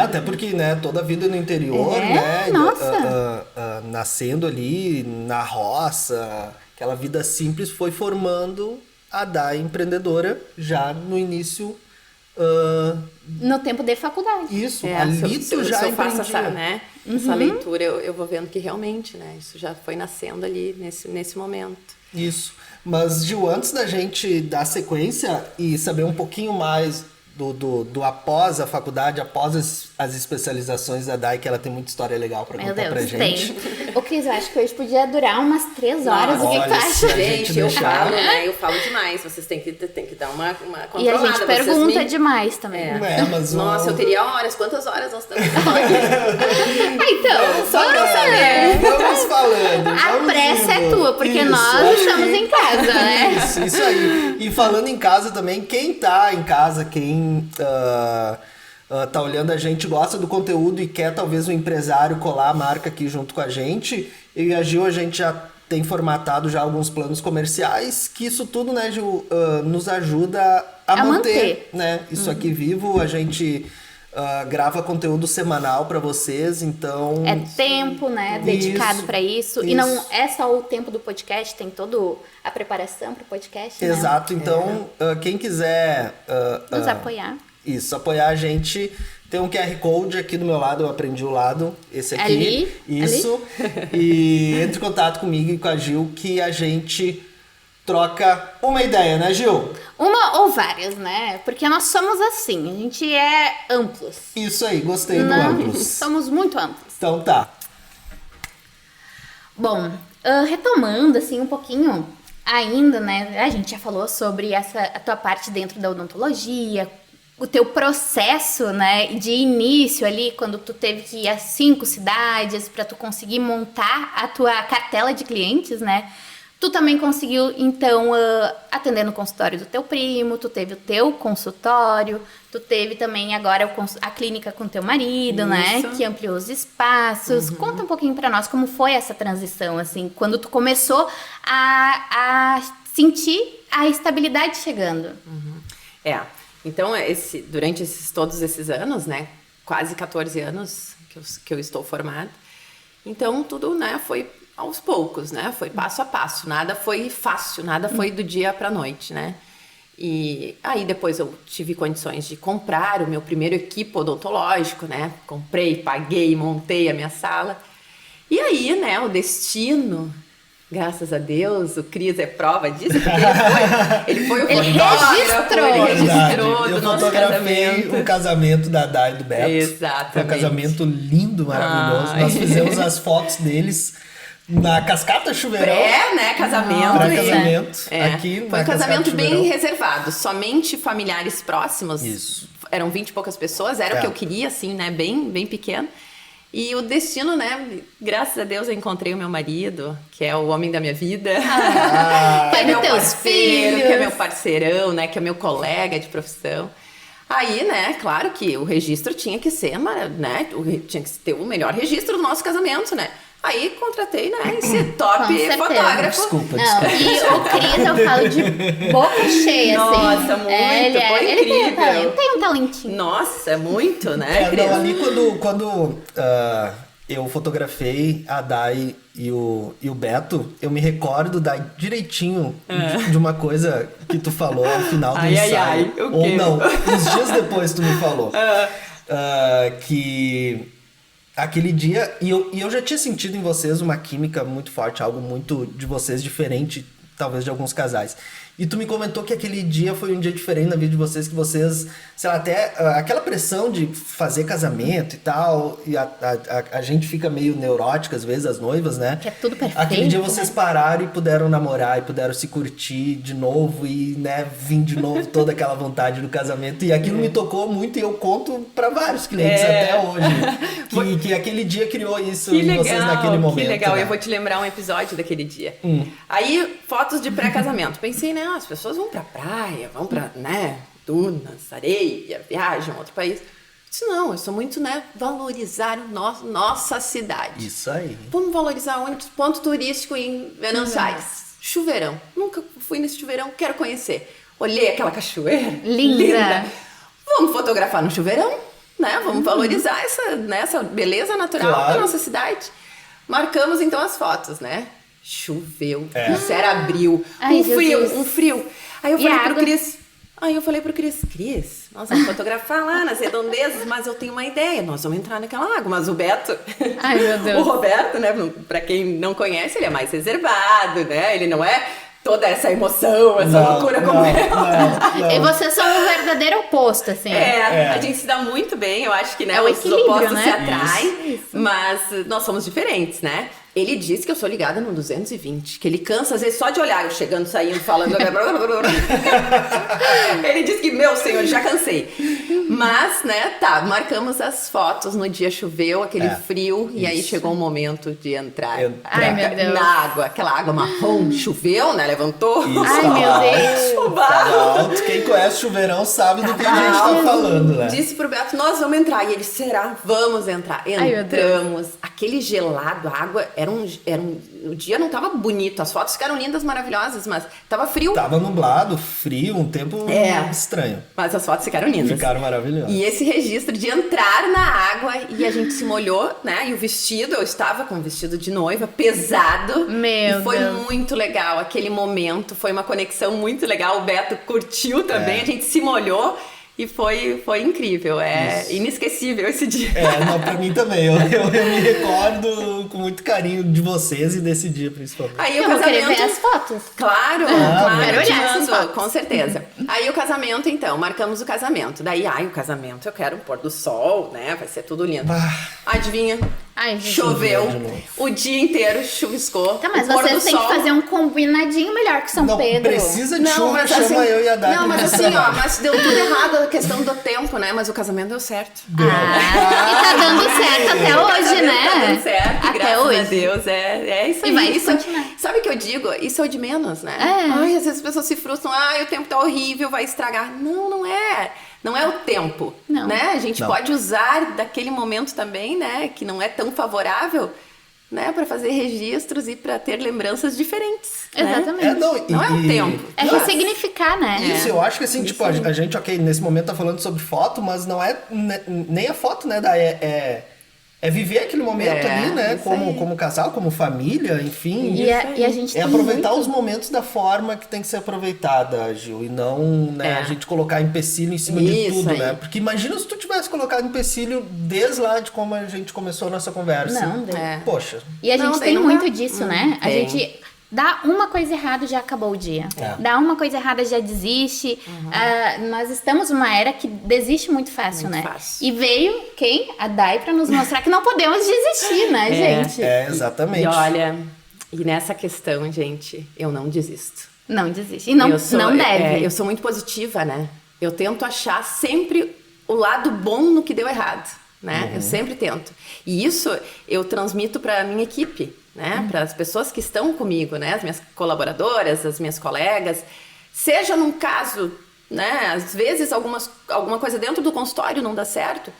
Até porque, né, toda a vida no interior, né? Nossa. Nascendo ali na roça, aquela vida simples foi formando a Dai empreendedora já no início No tempo de faculdade. Isso, ali tu já se eu faço empreendia. essa leitura, eu vou vendo que realmente, né, isso já foi nascendo ali nesse momento. Isso. Mas, Gil, antes da gente dar sequência e saber um pouquinho mais do após a faculdade, após as especializações da Dai, que ela tem muita história legal pra contar pra gente. Tem. Ô, Cris, eu acho que hoje podia durar umas 3 horas. O que tu acha? Gente, eu falo demais. Vocês têm que dar uma controlada. E a gente pergunta demais também. Mas nossa, eu teria horas. Quantas horas nós estamos falando? Então, foram saber. Vamos falando. A pressa é tua, porque nós estamos em casa, né? Isso aí. E falando em casa também, quem tá em casa, quem tá olhando a gente, gosta do conteúdo e quer talvez um empresário colar a marca aqui junto com a gente, eu e a Gil, a gente já tem formatado já alguns planos comerciais, que isso tudo, né, Gil, nos ajuda a manter, né, isso aqui vivo. A gente grava conteúdo semanal para vocês, então... É tempo, né, dedicado para isso. E não é só o tempo do podcast, tem toda a preparação para o podcast, né? Exato, então quem quiser... nos apoiar. Isso, apoiar a gente. Tem um QR Code aqui do meu lado, eu aprendi o lado, esse aqui. Ali, isso. Ali. E entre em contato comigo e com a Gil, que a gente troca uma ideia, né, Gil? Uma ou várias, né? Porque nós somos assim, a gente é amplos. Isso aí, gostei do amplos. Somos muito amplos. Então tá. Bom, retomando assim um pouquinho ainda, né? A gente já falou sobre a tua parte dentro da odontologia, o teu processo, né, de início ali, quando tu teve que ir a 5 cidades para tu conseguir montar a tua cartela de clientes, né? Tu também conseguiu, então, atender no consultório do teu primo, tu teve o teu consultório, tu teve também agora a clínica com teu marido, né? Que ampliou os espaços. Conta um pouquinho para nós como foi essa transição, assim, quando tu começou a sentir a estabilidade chegando. Então, durante todos esses anos, né, quase 14 anos que eu estou formada, então tudo, né, foi aos poucos, né, foi passo a passo, nada foi fácil, nada foi do dia para a noite, né, e aí depois eu tive condições de comprar o meu primeiro equipo odontológico, né, comprei, paguei, montei a minha sala, e aí, né, o destino... Graças a Deus, o Cris é prova disso, porque ele foi o fotógrafo, ele registrou do nosso casamento. O casamento da Dai e do Beto. Exatamente. Foi um casamento lindo, maravilhoso. Nós fizemos as fotos deles na Cascata Chuveirão. Casamento. Pré-casamento. Aqui foi um casamento bem reservado, somente familiares próximos. Isso. Eram 20 e poucas pessoas, era o que eu queria, assim, né, bem pequeno. E o destino, né? Graças a Deus eu encontrei o meu marido, que é o homem da minha vida. Que é meu parceiro, que é meu parceirão, né? Que é meu colega de profissão. Aí, né? Claro que o registro tinha que ser, né? Tinha que ter o melhor registro do nosso casamento, né? Aí contratei, né? Esse top fotógrafo. Desculpa. E o Cris, eu falo de boca cheia, assim. Nossa, muito. Foi incrível. Ele tem um talentinho. Nossa, muito, né, Cris? Ali quando eu fotografei a Dai e o Beto, eu me recordo direitinho de uma coisa que tu falou ao final do ensaio. Ou não, uns dias depois tu me falou. Que... Aquele dia, e eu já tinha sentido em vocês uma química muito forte, algo muito de vocês diferente, talvez, de alguns casais. E tu me comentou que aquele dia foi um dia diferente na vida de vocês, que vocês, sei lá, até aquela pressão de fazer casamento e tal, e a gente fica meio neurótica às vezes, as noivas, né? Que é tudo perfeito. Aquele dia vocês pararam e puderam namorar, e puderam se curtir de novo, e, né, vir de novo toda aquela vontade do casamento. E aquilo me tocou muito, e eu conto para vários clientes até hoje, que aquele dia criou isso em vocês naquele momento. Que legal, né? Eu vou te lembrar um episódio daquele dia. Aí, fotos de pré-casamento. Pensei, né, as pessoas vão pra praia, vão pra, né, dunas, areia, viajam a outro país. Eu disse, não, eu sou muito, né, valorizar nossa cidade. Isso aí. Vamos valorizar o único ponto turístico em Venançais. Chuveirão. Nunca fui nesse chuveirão, quero conhecer. Olhei aquela cachoeira. Linda. Vamos fotografar no chuveirão, né? Vamos valorizar essa beleza natural da nossa cidade. Marcamos, então, as fotos, né? Choveu, o céu abriu, um frio. Aí eu falei pro Cris, Aí eu falei pro Cris, nós vamos fotografar lá nas redondezas, mas eu tenho uma ideia, nós vamos entrar naquela água. Mas o Beto, Ai, meu Deus. o Roberto, né, pra quem não conhece, ele é mais reservado, né, ele não é toda essa emoção, essa loucura como eu. E vocês são o verdadeiro oposto, assim. A gente se dá muito bem, eu acho que, né, É o os equilíbrio, opostos né? se atraem, Isso. mas nós somos diferentes, né? Ele diz que eu sou ligada no 220, que ele cansa às vezes só de olhar eu chegando, saindo, falando. Ele diz que, meu senhor, já cansei. Mas, né, marcamos as fotos, no dia choveu, aquele frio, e aí chegou o momento de entrar. Ai, meu Deus. Na água, aquela água marrom, choveu, né, levantou. Ai, meu Deus. O barro. Alto. Quem conhece chuveirão sabe do que a gente tá falando, né? Disse pro Beto, nós vamos entrar. E ele, será? Vamos entrar. Ai, meu Deus. Entramos. Aquele gelado, a água, o dia não tava bonito. As fotos ficaram lindas, maravilhosas, mas tava frio. Tava nublado, frio, um tempo estranho. Mas as fotos ficaram lindas. Ficaram maravilhosas. E esse registro de entrar na água e a gente se molhou, né? E o vestido, eu estava com um vestido de noiva pesado. Meu E foi Deus. muito legal aquele momento. Foi uma conexão muito legal. O Beto curtiu também, a gente se molhou. E foi incrível, inesquecível esse dia. Não, pra mim também. Eu me recordo com muito carinho de vocês e desse dia, principalmente. Aí Eu o vou querer casamento... ver as fotos. Claro, quero eu te olhar essas mando, fotos. com certeza. Aí o casamento, então, marcamos o casamento. Daí, o casamento, eu quero um pôr do sol, né? Vai ser tudo lindo. Adivinha? Ai, gente. Choveu de novo. o dia inteiro, chuviscou. Tá, mas o pôr do vocês têm que sol- fazer um combinadinho melhor que São Não Pedro. precisa de Não, chuva, mas chama assim, eu e a Dani. Não, mas nesse assim, ó, trabalho. mas deu tudo errado a questão do tempo, né? Mas o casamento deu certo. E tá dando certo até hoje, né? Tá dando certo, Até graças hoje. a Deus. É isso aí. E vai isso, continuar. sabe o que eu digo? Isso é o de menos, né? É. Ai, às vezes as pessoas se frustram. Ai, o tempo tá horrível, vai estragar. Não é. Não é o tempo, Não. né? A gente Não. pode usar daquele momento também, né? Que não é tão favorável, né? Para fazer registros e para ter lembranças diferentes. né? Exatamente. Não é o tempo. É Mas- ressignificar, né? Isso, eu acho que assim, tipo, a gente, nesse momento tá falando sobre foto, mas não é nem a foto, né, é viver aquele momento ali, né, isso aí. como casal, como família, enfim. E a gente É tem aproveitar muito... os momentos da forma que tem que ser aproveitada, Gil, e não, né, a gente colocar empecilho em cima de Isso tudo, aí. né? Porque imagina se tu tivesse colocado empecilho desde lá de como a gente começou a nossa conversa. Não, daí- É. Poxa. E a Não, gente daí tem não muito dá. disso, né? A tem. gente dá uma coisa errada, já acabou o dia. É. Dá uma coisa errada, já desiste. Nós estamos numa era que desiste muito fácil, Muito né? fácil. E veio quem? A Dai pra nos mostrar que não podemos desistir, né, gente? Exatamente. E olha, e nessa questão, gente, eu não desisto. Não desiste. E não, não deve. Eu sou muito positiva, né? Eu tento achar sempre o lado bom no que deu errado, né? Eu sempre tento. E isso eu transmito para a minha equipe, né? Para as pessoas que estão comigo, né? As minhas colaboradoras, as minhas colegas. Seja num caso, né? Às vezes alguma coisa dentro do consultório não dá certo.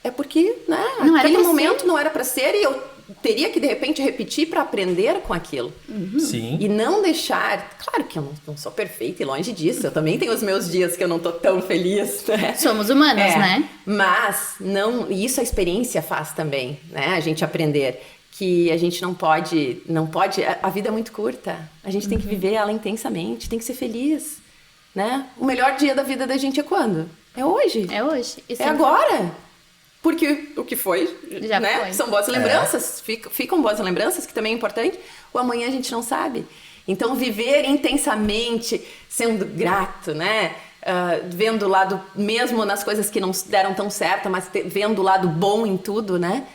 É porque, né? Não era aquele pra momento não era para ser e eu teria que, de repente, repetir para aprender com aquilo. Sim. E não deixar... Claro que eu não sou perfeita e longe disso. Eu também tenho os meus dias que eu não tô tão feliz, né? Somos humanos, né? Mas não... E isso a experiência faz também, né? A gente aprender que a gente não pode... A vida é muito curta. A gente tem que viver ela intensamente. Tem que ser feliz, né? O melhor dia da vida da gente é quando? É hoje. É hoje. E É sempre- agora. Porque o que foi, Já né? foi. São boas lembranças, ficam boas lembranças, que também é importante. O amanhã a gente não sabe. Então, viver intensamente, sendo grato, né? Vendo o lado, mesmo nas coisas que não deram tão certo, mas vendo o lado bom em tudo, né?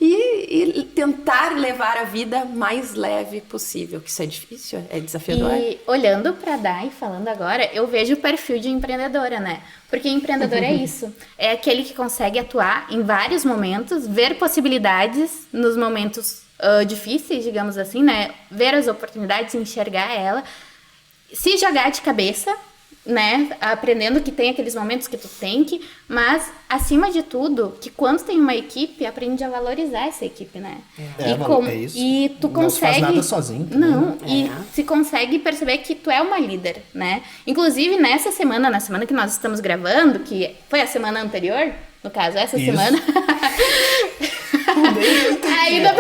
E tentar levar a vida mais leve possível, que isso é difícil, é desafiador. E olhando pra Dai, falando agora, eu vejo o perfil de empreendedora, né? Porque empreendedor é isso. É aquele que consegue atuar em vários momentos, ver possibilidades nos momentos difíceis, digamos assim, né? Ver as oportunidades, enxergar ela, se jogar de cabeça, né? Aprendendo que tem aqueles momentos que tu tem que, mas acima de tudo, que quando tem uma equipe, aprende a valorizar essa equipe, né? É isso. E tu Não se faz consegue nada sozinho também, Não, e se consegue perceber que tu é uma líder, né? Inclusive na semana que nós estamos gravando, que foi a semana anterior, no caso, essa Isso. semana. Ainda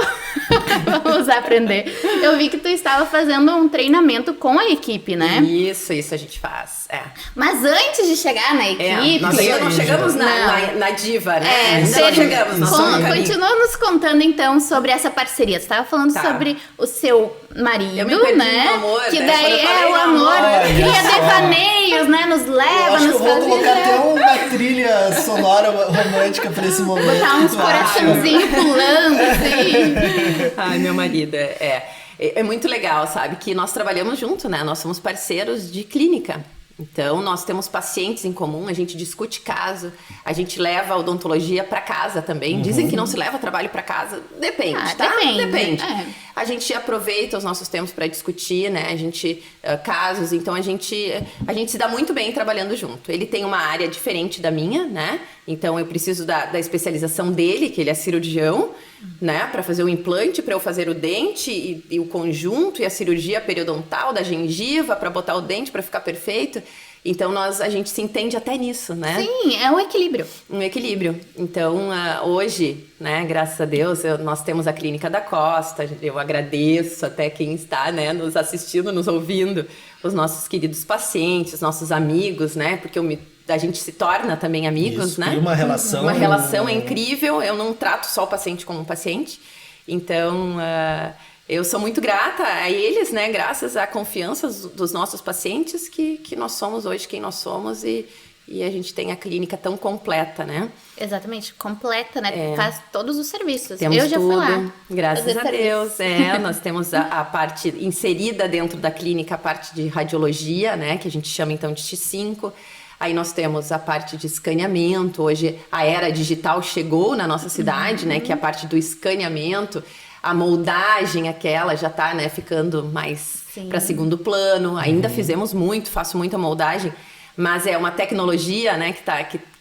Vamos aprender. Eu vi que tu estava fazendo um treinamento com a equipe, né? Isso a gente faz. Mas antes de chegar na equipe... Nós ainda não chegamos na diva, né? Ainda não chegamos, nós estamos no caminho. Continua nos contando, então, sobre essa parceria. Você estava falando sobre o seu marido, eu me perdi né? No amor, que né? daí o amor cria devaneios, né? Nos leva, nos faz... Eu vou colocar até uma trilha sonora romântica pra esse momento. Botar uns coraçãozinhos pulando, assim. Ai, meu marido, é muito legal, sabe? Que nós trabalhamos junto, né? Nós somos parceiros de clínica. Então, nós temos pacientes em comum, a gente discute caso, a gente leva a odontologia para casa também. Dizem que não se leva trabalho para casa. Depende, tá? Depende. A gente aproveita os nossos tempos para discutir, né? A gente, casos, então a gente se dá muito bem trabalhando junto. Ele tem uma área diferente da minha, né? Então, eu preciso da especialização dele, que ele é cirurgião, né? Para fazer o implante, para eu fazer o dente e o conjunto e a cirurgia periodontal da gengiva, para botar o dente para ficar perfeito. Então, a gente se entende até nisso, né? Sim, é um equilíbrio. Um equilíbrio. Então, hoje, né, graças a Deus, nós temos a Clínica da Costa. Eu agradeço até quem está, né, nos assistindo, nos ouvindo, os nossos queridos pacientes, nossos amigos, né? Porque a gente se torna também amigos, isso, né? E uma relação... Uma relação é incrível. Eu não trato só o paciente como um paciente. Então... eu sou muito grata a eles, né? Graças à confiança dos nossos pacientes que nós somos hoje quem nós somos e a gente tem a clínica tão completa, né? Exatamente, completa, né? Faz todos os serviços. Temos eu já tudo, fui lá. Graças a Deus. Nós temos a parte inserida dentro da clínica, a parte de radiologia, né? Que a gente chama então de X5. Aí nós temos a parte de escaneamento. Hoje a era digital chegou na nossa cidade, né? Que é a parte do escaneamento. A moldagem aquela já tá, né, ficando mais para segundo plano. Ainda faço muita moldagem, mas é uma tecnologia, né,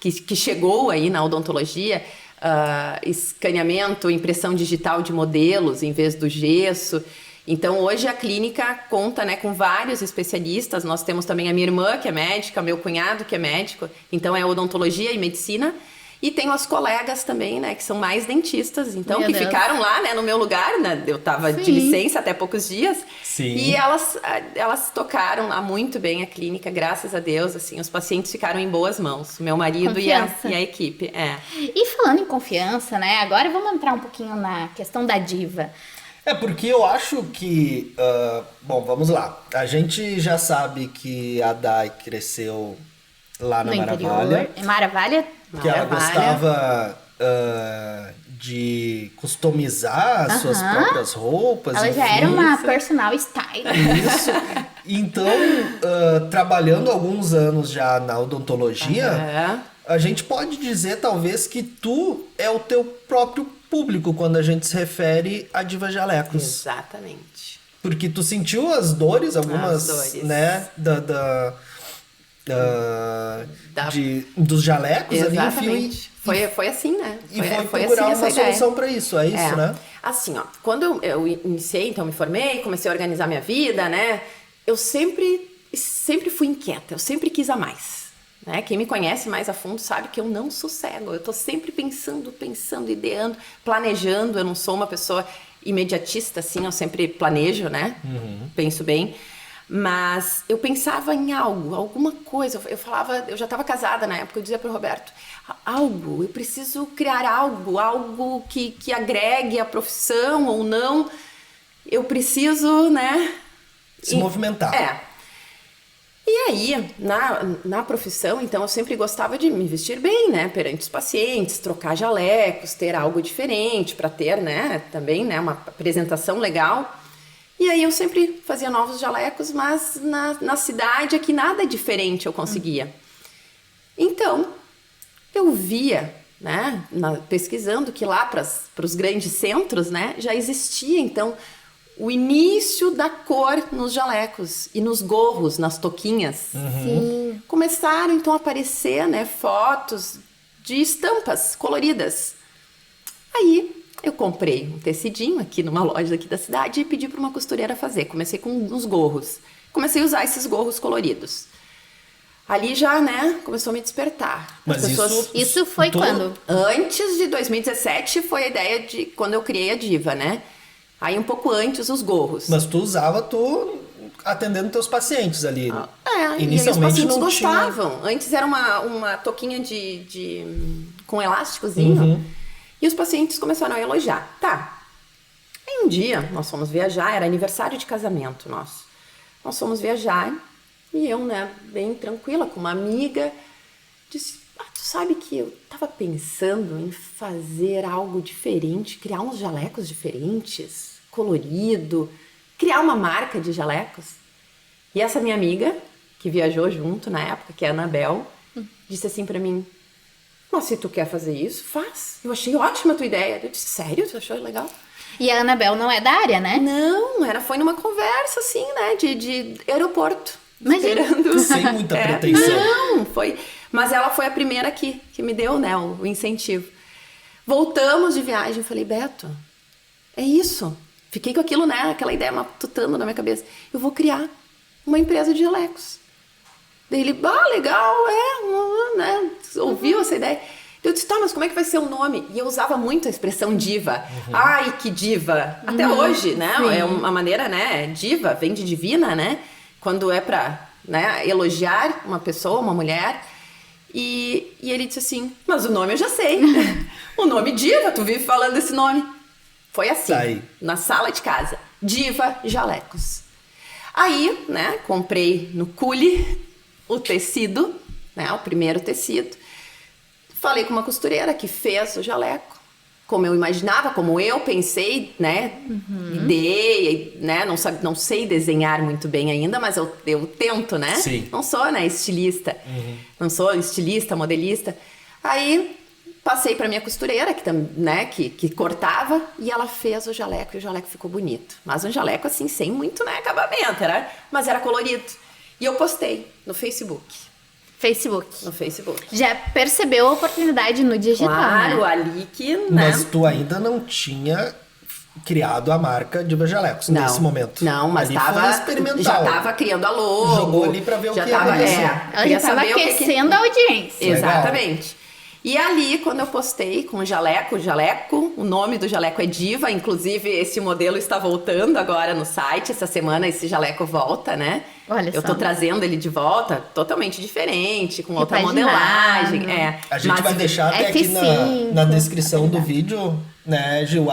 que chegou aí na odontologia, escaneamento, impressão digital de modelos em vez do gesso. Então, hoje a clínica conta, né, com vários especialistas. Nós temos também a minha irmã, que é médica, meu cunhado, que é médico. Então, é odontologia e medicina. E tenho as colegas também, né, que são mais dentistas, então, que ficaram lá, né, no meu lugar, né, eu tava de licença até poucos dias. Sim. E elas tocaram lá muito bem a clínica, graças a Deus, assim, os pacientes ficaram em boas mãos, o meu marido e a equipe. E falando em confiança, né, agora vamos entrar um pouquinho na questão da diva. Porque eu acho que, bom, vamos lá, a gente já sabe que a Dai cresceu lá na Maravalha. Maravalha. Que ela gostava de customizar as suas próprias roupas. Ela já era uma personal style. Isso. Então, trabalhando alguns anos já na odontologia, a gente pode dizer talvez que tu é o teu próprio público quando a gente se refere a Diva Jalecos. Exatamente. Porque tu sentiu as dores, algumas, né, dos jalecos. Exatamente. Ali, foi assim, né? E foi procurar assim uma solução para isso, é isso, né? Assim, ó, quando eu iniciei, então me formei, comecei a organizar minha vida, né? Eu sempre fui inquieta, eu sempre quis a mais. Né? Quem me conhece mais a fundo sabe que eu não sossego, eu tô sempre pensando, ideando, planejando. Eu não sou uma pessoa imediatista, assim, eu sempre planejo, né? Penso bem. Mas eu pensava em alguma coisa. Eu falava, eu já estava casada na época, eu dizia para o Roberto, eu preciso criar algo que agregue a profissão ou não. Eu preciso, né? Se movimentar. E aí, na profissão, então, eu sempre gostava de me vestir bem, né? Perante os pacientes, trocar jalecos, ter algo diferente para ter, né? Também, né? Uma apresentação legal. E aí eu sempre fazia novos jalecos, mas na cidade aqui nada diferente eu conseguia. Então, eu via, né, pesquisando que lá para os grandes centros, né, já existia, então, o início da cor nos jalecos e nos gorros, nas touquinhas. Sim. Começaram, então, a aparecer, né, fotos de estampas coloridas. Aí eu comprei um tecidinho aqui numa loja aqui da cidade e pedi para uma costureira fazer. Comecei com uns gorros. Comecei a usar esses gorros coloridos. Ali já, né, começou a me despertar. Mas isso foi quando? Antes de 2017 foi a ideia de quando eu criei a Diva, né? Aí um pouco antes os gorros. Mas tu atendendo teus pacientes ali. Inicialmente e os pacientes gostavam. Antes era uma touquinha com elásticozinho. E os pacientes começaram a elogiar. Tá. Aí um dia nós fomos viajar, era aniversário de casamento nosso. Nós fomos viajar e eu, né, bem tranquila, com uma amiga, disse, tu sabe que eu tava pensando em fazer algo diferente, criar uns jalecos diferentes, colorido, criar uma marca de jalecos. E essa minha amiga, que viajou junto na época, que é a Anabel, disse assim pra mim, mas se tu quer fazer isso, faz. Eu achei ótima a tua ideia. Eu disse, sério? Tu achou legal? E a Anabel não é da área, né? Não, foi numa conversa assim, né, de aeroporto. Imagina. Esperando. Sem muita pretensão. Não, foi. Mas ela foi a primeira que me deu, né, o incentivo. Voltamos de viagem, falei, Beto, é isso. Fiquei com aquilo, né, aquela ideia matutando na minha cabeça. Eu vou criar uma empresa de jalecos. Daí ele, legal, né, ouviu essa ideia. Eu disse, tá, mas como é que vai ser o nome? E eu usava muito a expressão diva. Ai, que diva. Até hoje, né, sim. É uma maneira, né, diva, vem de divina, né, quando é pra, né, elogiar uma pessoa, uma mulher. E ele disse assim, mas o nome eu já sei. O nome Diva, tu vive falando esse nome. Foi assim, na sala de casa. Diva Jalecos. Aí, né, comprei no Cule o tecido, né, o primeiro tecido. Falei com uma costureira que fez o jaleco. Como eu imaginava, como eu pensei, né, ideia, né, não sei desenhar muito bem ainda, mas eu tento, né? Sim. Não sou, né, estilista, não sou estilista, modelista. Aí passei para minha costureira, que cortava, e ela fez o jaleco, e o jaleco ficou bonito. Mas um jaleco assim, sem muito, né, acabamento, mas era colorido. E eu postei no Facebook. No Facebook. Já percebeu a oportunidade no digital, claro, né? Ali que, né? Mas tu ainda não tinha criado a marca Diva Jalecos nesse momento. Não, mas ali foi experimental. Já tava criando a logo. Jogou ali pra ver o que ia acontecer. Ela já tava aquecendo a audiência. Exatamente. E ali, quando eu postei com o jaleco, o nome do jaleco é Diva, inclusive esse modelo está voltando agora no site, essa semana esse jaleco volta, né? Olha só. Eu tô trazendo ele de volta, totalmente diferente, com outra modelagem. A gente vai deixar até aqui na descrição do vídeo, né, Gil,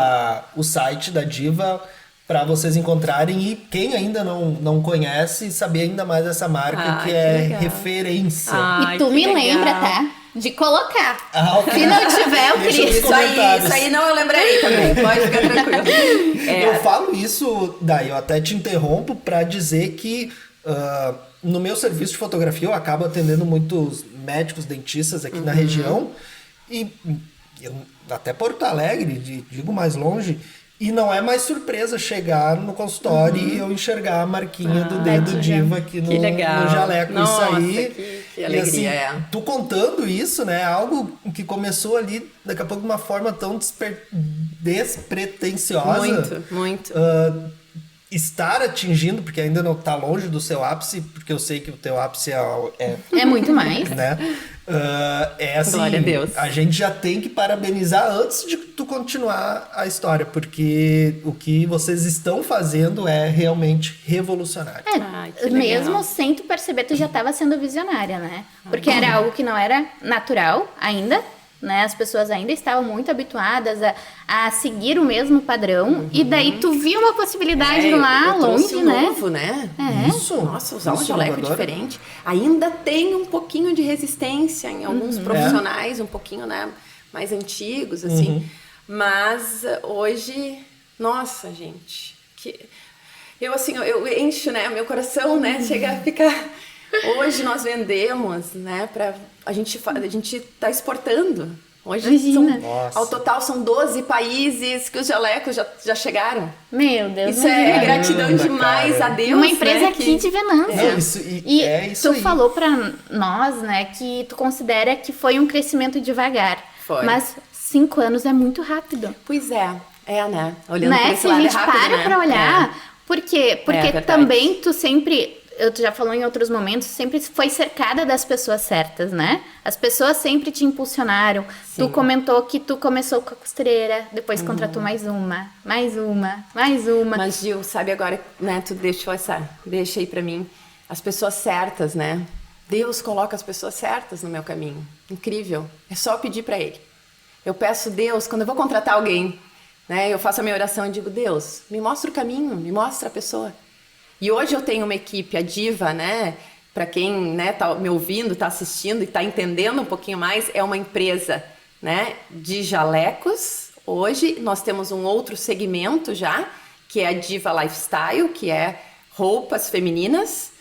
o site da Diva, para vocês encontrarem, e quem ainda não conhece, saber ainda mais dessa marca que é legal. Referência. E tu me lembra, tá? De colocar. Okay. Se não tiver, eu queria. Isso aí não eu lembrarei também. Pode ficar tranquilo. Eu falo isso, daí eu até te interrompo para dizer que no meu serviço de fotografia eu acabo atendendo muitos médicos, dentistas aqui na região, e até Porto Alegre, digo mais longe, e não é mais surpresa chegar no consultório e eu enxergar a marquinha do dedo Diva aqui no jaleco. Nossa, isso aí. Que alegria, e assim, tu contando isso, né? Algo que começou ali, daqui a pouco, de uma forma tão despretensiosa. Muito. Estar atingindo, porque ainda não tá longe do seu ápice, porque eu sei que o teu ápice é muito mais. Né? Assim, glória a Deus. A gente já tem que parabenizar antes de tu continuar a história, porque o que vocês estão fazendo é realmente revolucionário. Mesmo sem tu perceber, tu já estava sendo visionária, né? Porque era algo que não era natural ainda, né? As pessoas ainda estavam muito habituadas a seguir o mesmo padrão, e daí tu viu uma possibilidade lá longe, né? Novo, né? Isso. Nossa, usar um jaleco diferente. Ainda tem um pouquinho de resistência em alguns profissionais, um pouquinho, né, mais antigos, assim. Mas hoje, nossa, gente, eu encho, né, meu coração, né, chega a ficar. Hoje nós vendemos, né, a gente tá exportando. Hoje ao total são 12 países que os jalecos já chegaram. Meu Deus. Isso é gratidão demais, cara. A Deus. Uma empresa aqui de Venâncio. Isso tu falou pra nós, né, que tu considera que foi um crescimento devagar. Foi. Mas 5 anos é muito rápido. Pois né? Olhando né? pra esse Se lado a gente rápido, para né? pra olhar, por quê? Porque também tu sempre tu já falou em outros momentos, sempre foi cercada das pessoas certas, né? As pessoas sempre te impulsionaram. Sim. Tu comentou que tu começou com a costureira, depois contratou mais uma. Mas, Gil, sabe agora, né? Tu deixa aí pra mim as pessoas certas, né? Deus coloca as pessoas certas no meu caminho. Incrível. É só pedir pra Ele. Eu peço Deus, quando eu vou contratar alguém, né? Eu faço a minha oração e digo, Deus, me mostra o caminho, me mostra a pessoa. E hoje eu tenho uma equipe, a Diva, né? Para quem, né, tá me ouvindo, tá assistindo e tá entendendo um pouquinho mais, é uma empresa, né, de jalecos. Hoje nós temos um outro segmento já, que é a Diva Lifestyle, que é roupas femininas,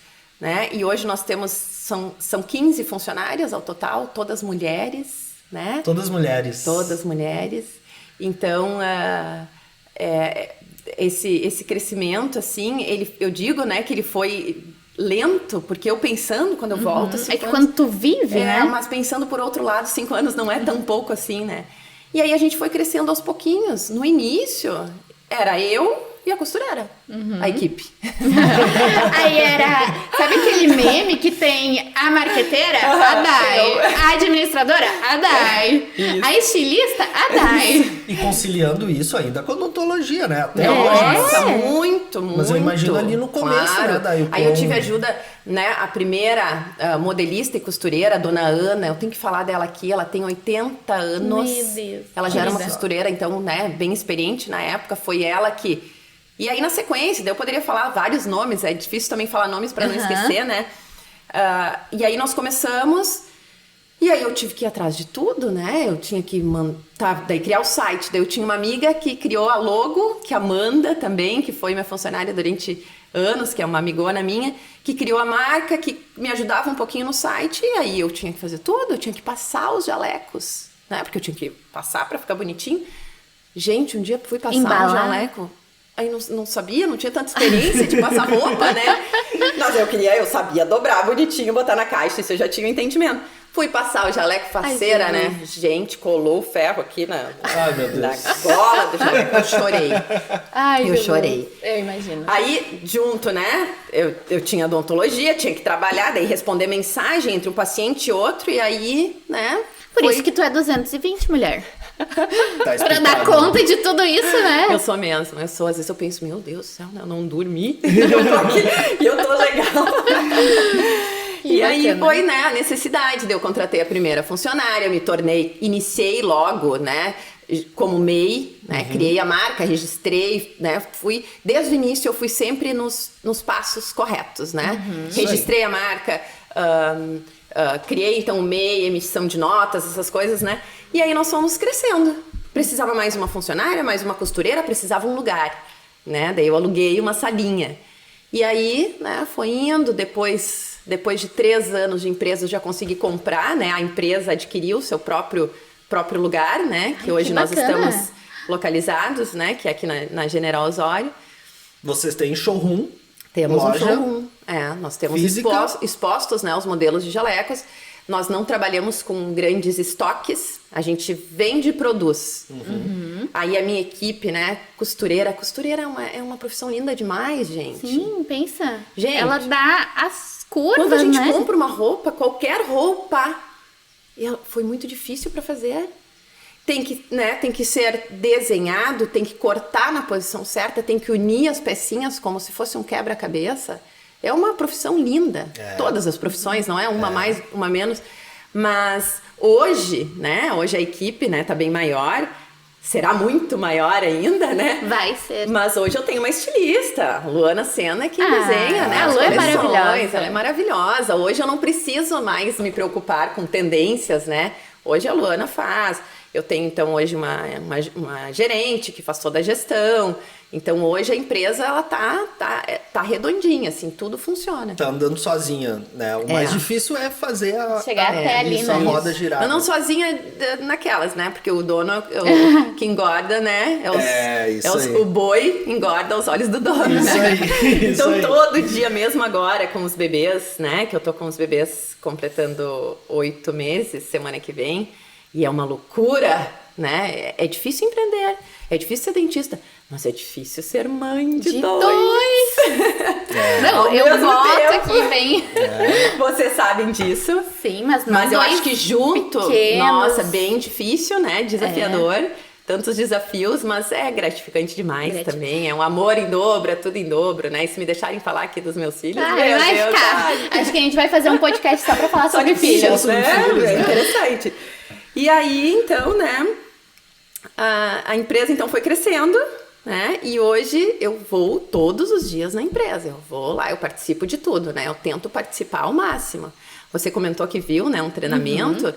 né? E hoje nós temos, são 15 funcionárias ao total, todas mulheres, né? Todas mulheres. Todas mulheres. Então, esse crescimento, assim, eu digo, né, que ele foi lento, porque eu pensando, quando eu volto... É que quando tu vive, né? Mas pensando por outro lado, 5 anos não é tão pouco assim, né? E aí a gente foi crescendo aos pouquinhos. No início, era eu e a costureira, a equipe. Aí era... Sabe aquele meme que tem a marqueteira? A Dai. A administradora? A Dai. Isso. A estilista? A Dai. E conciliando isso ainda com a odontologia, né? Até Nossa, hoje. muito. Mas eu imagino ali no começo, claro. né, Dai? Aí eu tive ajuda, né? A primeira modelista e costureira, a dona Ana, eu tenho que falar dela aqui, ela tem 80 anos. Meu Deus. Ela já era uma Querida. costureira, então, né, bem experiente na época, foi ela que... E aí, na sequência, daí eu poderia falar vários nomes, é difícil também falar nomes para não esquecer, né? E aí nós começamos, e aí eu tive que ir atrás de tudo, né? Eu tinha que daí criar o site. Daí eu tinha uma amiga que criou a logo, que é a Amanda também, que foi minha funcionária durante anos, que é uma amigona minha, que criou a marca, que me ajudava um pouquinho no site, e aí eu tinha que fazer tudo, eu tinha que passar os jalecos, né? Porque eu tinha que passar para ficar bonitinho. Gente, um dia fui passar um jaleco. Aí não sabia, não tinha tanta experiência de passar roupa, né? Mas eu sabia dobrar bonitinho, botar na caixa, isso eu já tinha um entendimento. Fui passar o jaleco faceira, né? Gente, colou o ferro aqui na gola do jaleco, eu chorei. Eu chorei. Eu imagino. Aí, junto, né? Eu tinha odontologia, tinha que trabalhar, daí responder mensagem entre um paciente e outro, e aí, né? Por isso que tu é 220, mulher. Tá Pra dar conta de tudo isso, né? Eu sou mesmo, às vezes eu penso, meu Deus do céu, né? Eu não dormi, eu tô aqui e eu tô legal. E aí foi, né, a necessidade, eu contratei a primeira funcionária, iniciei logo, né, como MEI, né, criei a marca, registrei, né, desde o início eu fui sempre nos passos corretos, né, registrei a marca, criei então o MEI, emissão de notas, essas coisas, né, e aí nós fomos crescendo. Precisava mais uma funcionária, mais uma costureira, precisava um lugar, né, daí eu aluguei uma salinha. E aí, né, foi indo, depois de 3 anos de empresa eu já consegui comprar, né, a empresa adquiriu o seu próprio lugar, né, que hoje nós estamos localizados, né, que é aqui na General Osório. Vocês têm showroom? Temos loja, um showroom, nós temos expostos, né, os modelos de jalecos. Nós não trabalhamos com grandes estoques, a gente vende e produz. Aí a minha equipe, né, costureira é uma profissão linda demais, gente. Sim, pensa. Gente, ela dá as curvas, quando a gente né? compra uma roupa, qualquer roupa, foi muito difícil para fazer. Tem que ser desenhado, tem que cortar na posição certa, tem que unir as pecinhas como se fosse um quebra-cabeça. É uma profissão linda. Todas as profissões, não é? Uma mais, uma menos. Mas hoje, né? Hoje a equipe, né, tá bem maior. Será muito maior ainda, né? Vai ser. Mas hoje eu tenho uma estilista, Luana Sena, que desenha, né? A Lu é maravilhosa. Ela é maravilhosa. Hoje eu não preciso mais me preocupar com tendências, né? Hoje a Luana faz. Eu tenho, então, hoje uma gerente que faz toda a gestão. Então, hoje a empresa, ela tá redondinha, assim, tudo funciona. Tá andando sozinha, né? O mais difícil é fazer chegar até ali, a né? roda girar. Mas não sozinha naquelas, né? Porque o dono que engorda, né? O boi engorda aos olhos do dono. Isso né? aí. Então, isso aí. todo dia mesmo agora, com os bebês, né? Que eu tô com os bebês completando 8 meses, semana que vem. E é uma loucura, né? É difícil empreender, é difícil ser dentista, mas é difícil ser mãe de dois. Não, Ao eu mesmo boto tempo. aqui bem. Vocês sabem disso. Sim, mas não Mas eu dois acho que junto, pequenos. nossa, bem difícil, né? Desafiador. Tantos desafios, mas é gratificante demais também. É um amor em dobro, é tudo em dobro, né? E se me deixarem falar aqui dos meus filhos, Ah, meu vai Deus, ficar. ai. Acho que a gente vai fazer um podcast só pra falar Só sobre de filhos, sobre né? filhos, É né? interessante. E aí, então, né? A empresa, então, foi crescendo, né? E hoje eu vou todos os dias na empresa. Eu vou lá, eu participo de tudo, né? Eu tento participar ao máximo. Você comentou que viu, né? Um treinamento.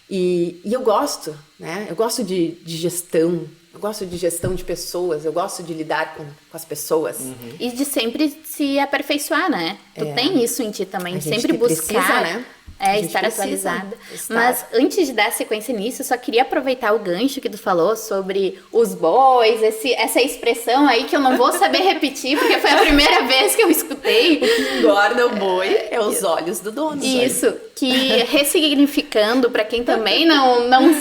E eu gosto, né? Eu gosto de gestão. Eu gosto de gestão de pessoas. Eu gosto de lidar com as pessoas. E de sempre se aperfeiçoar, né? Tu tem isso em ti também, A gente sempre buscar. precisa, né? A gente Estar precisa atualizada. estar. Mas antes de dar sequência nisso, eu só queria aproveitar o gancho que tu falou sobre os bois, essa expressão aí que eu não vou saber repetir, porque foi a primeira vez que eu escutei. Engorda o boi é os olhos do dono. Isso, que ressignificando, para quem também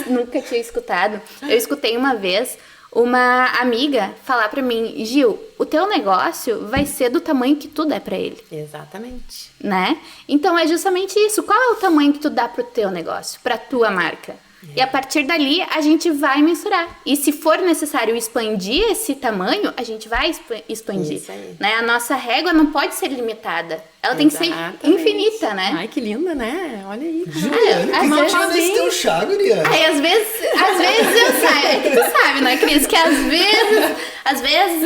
nunca tinha escutado, eu escutei uma vez uma amiga falar para mim: Gil, o teu negócio vai ser do tamanho que tu der para ele. Exatamente. Né? Então é justamente isso. Qual é o tamanho que tu dá pro teu negócio, pra tua marca? E a partir dali a gente vai mensurar. E se for necessário expandir esse tamanho, a gente vai expandir. Isso aí. Né? A nossa régua não pode ser limitada. Ela tem que ser Exatamente. infinita, né? Ai, que linda, né? Olha aí. Juliana, às que vezes tinha nesse teu chá, Juliana. Aí, às vezes eu saio. É que tu sabe, né, Cris? Que às vezes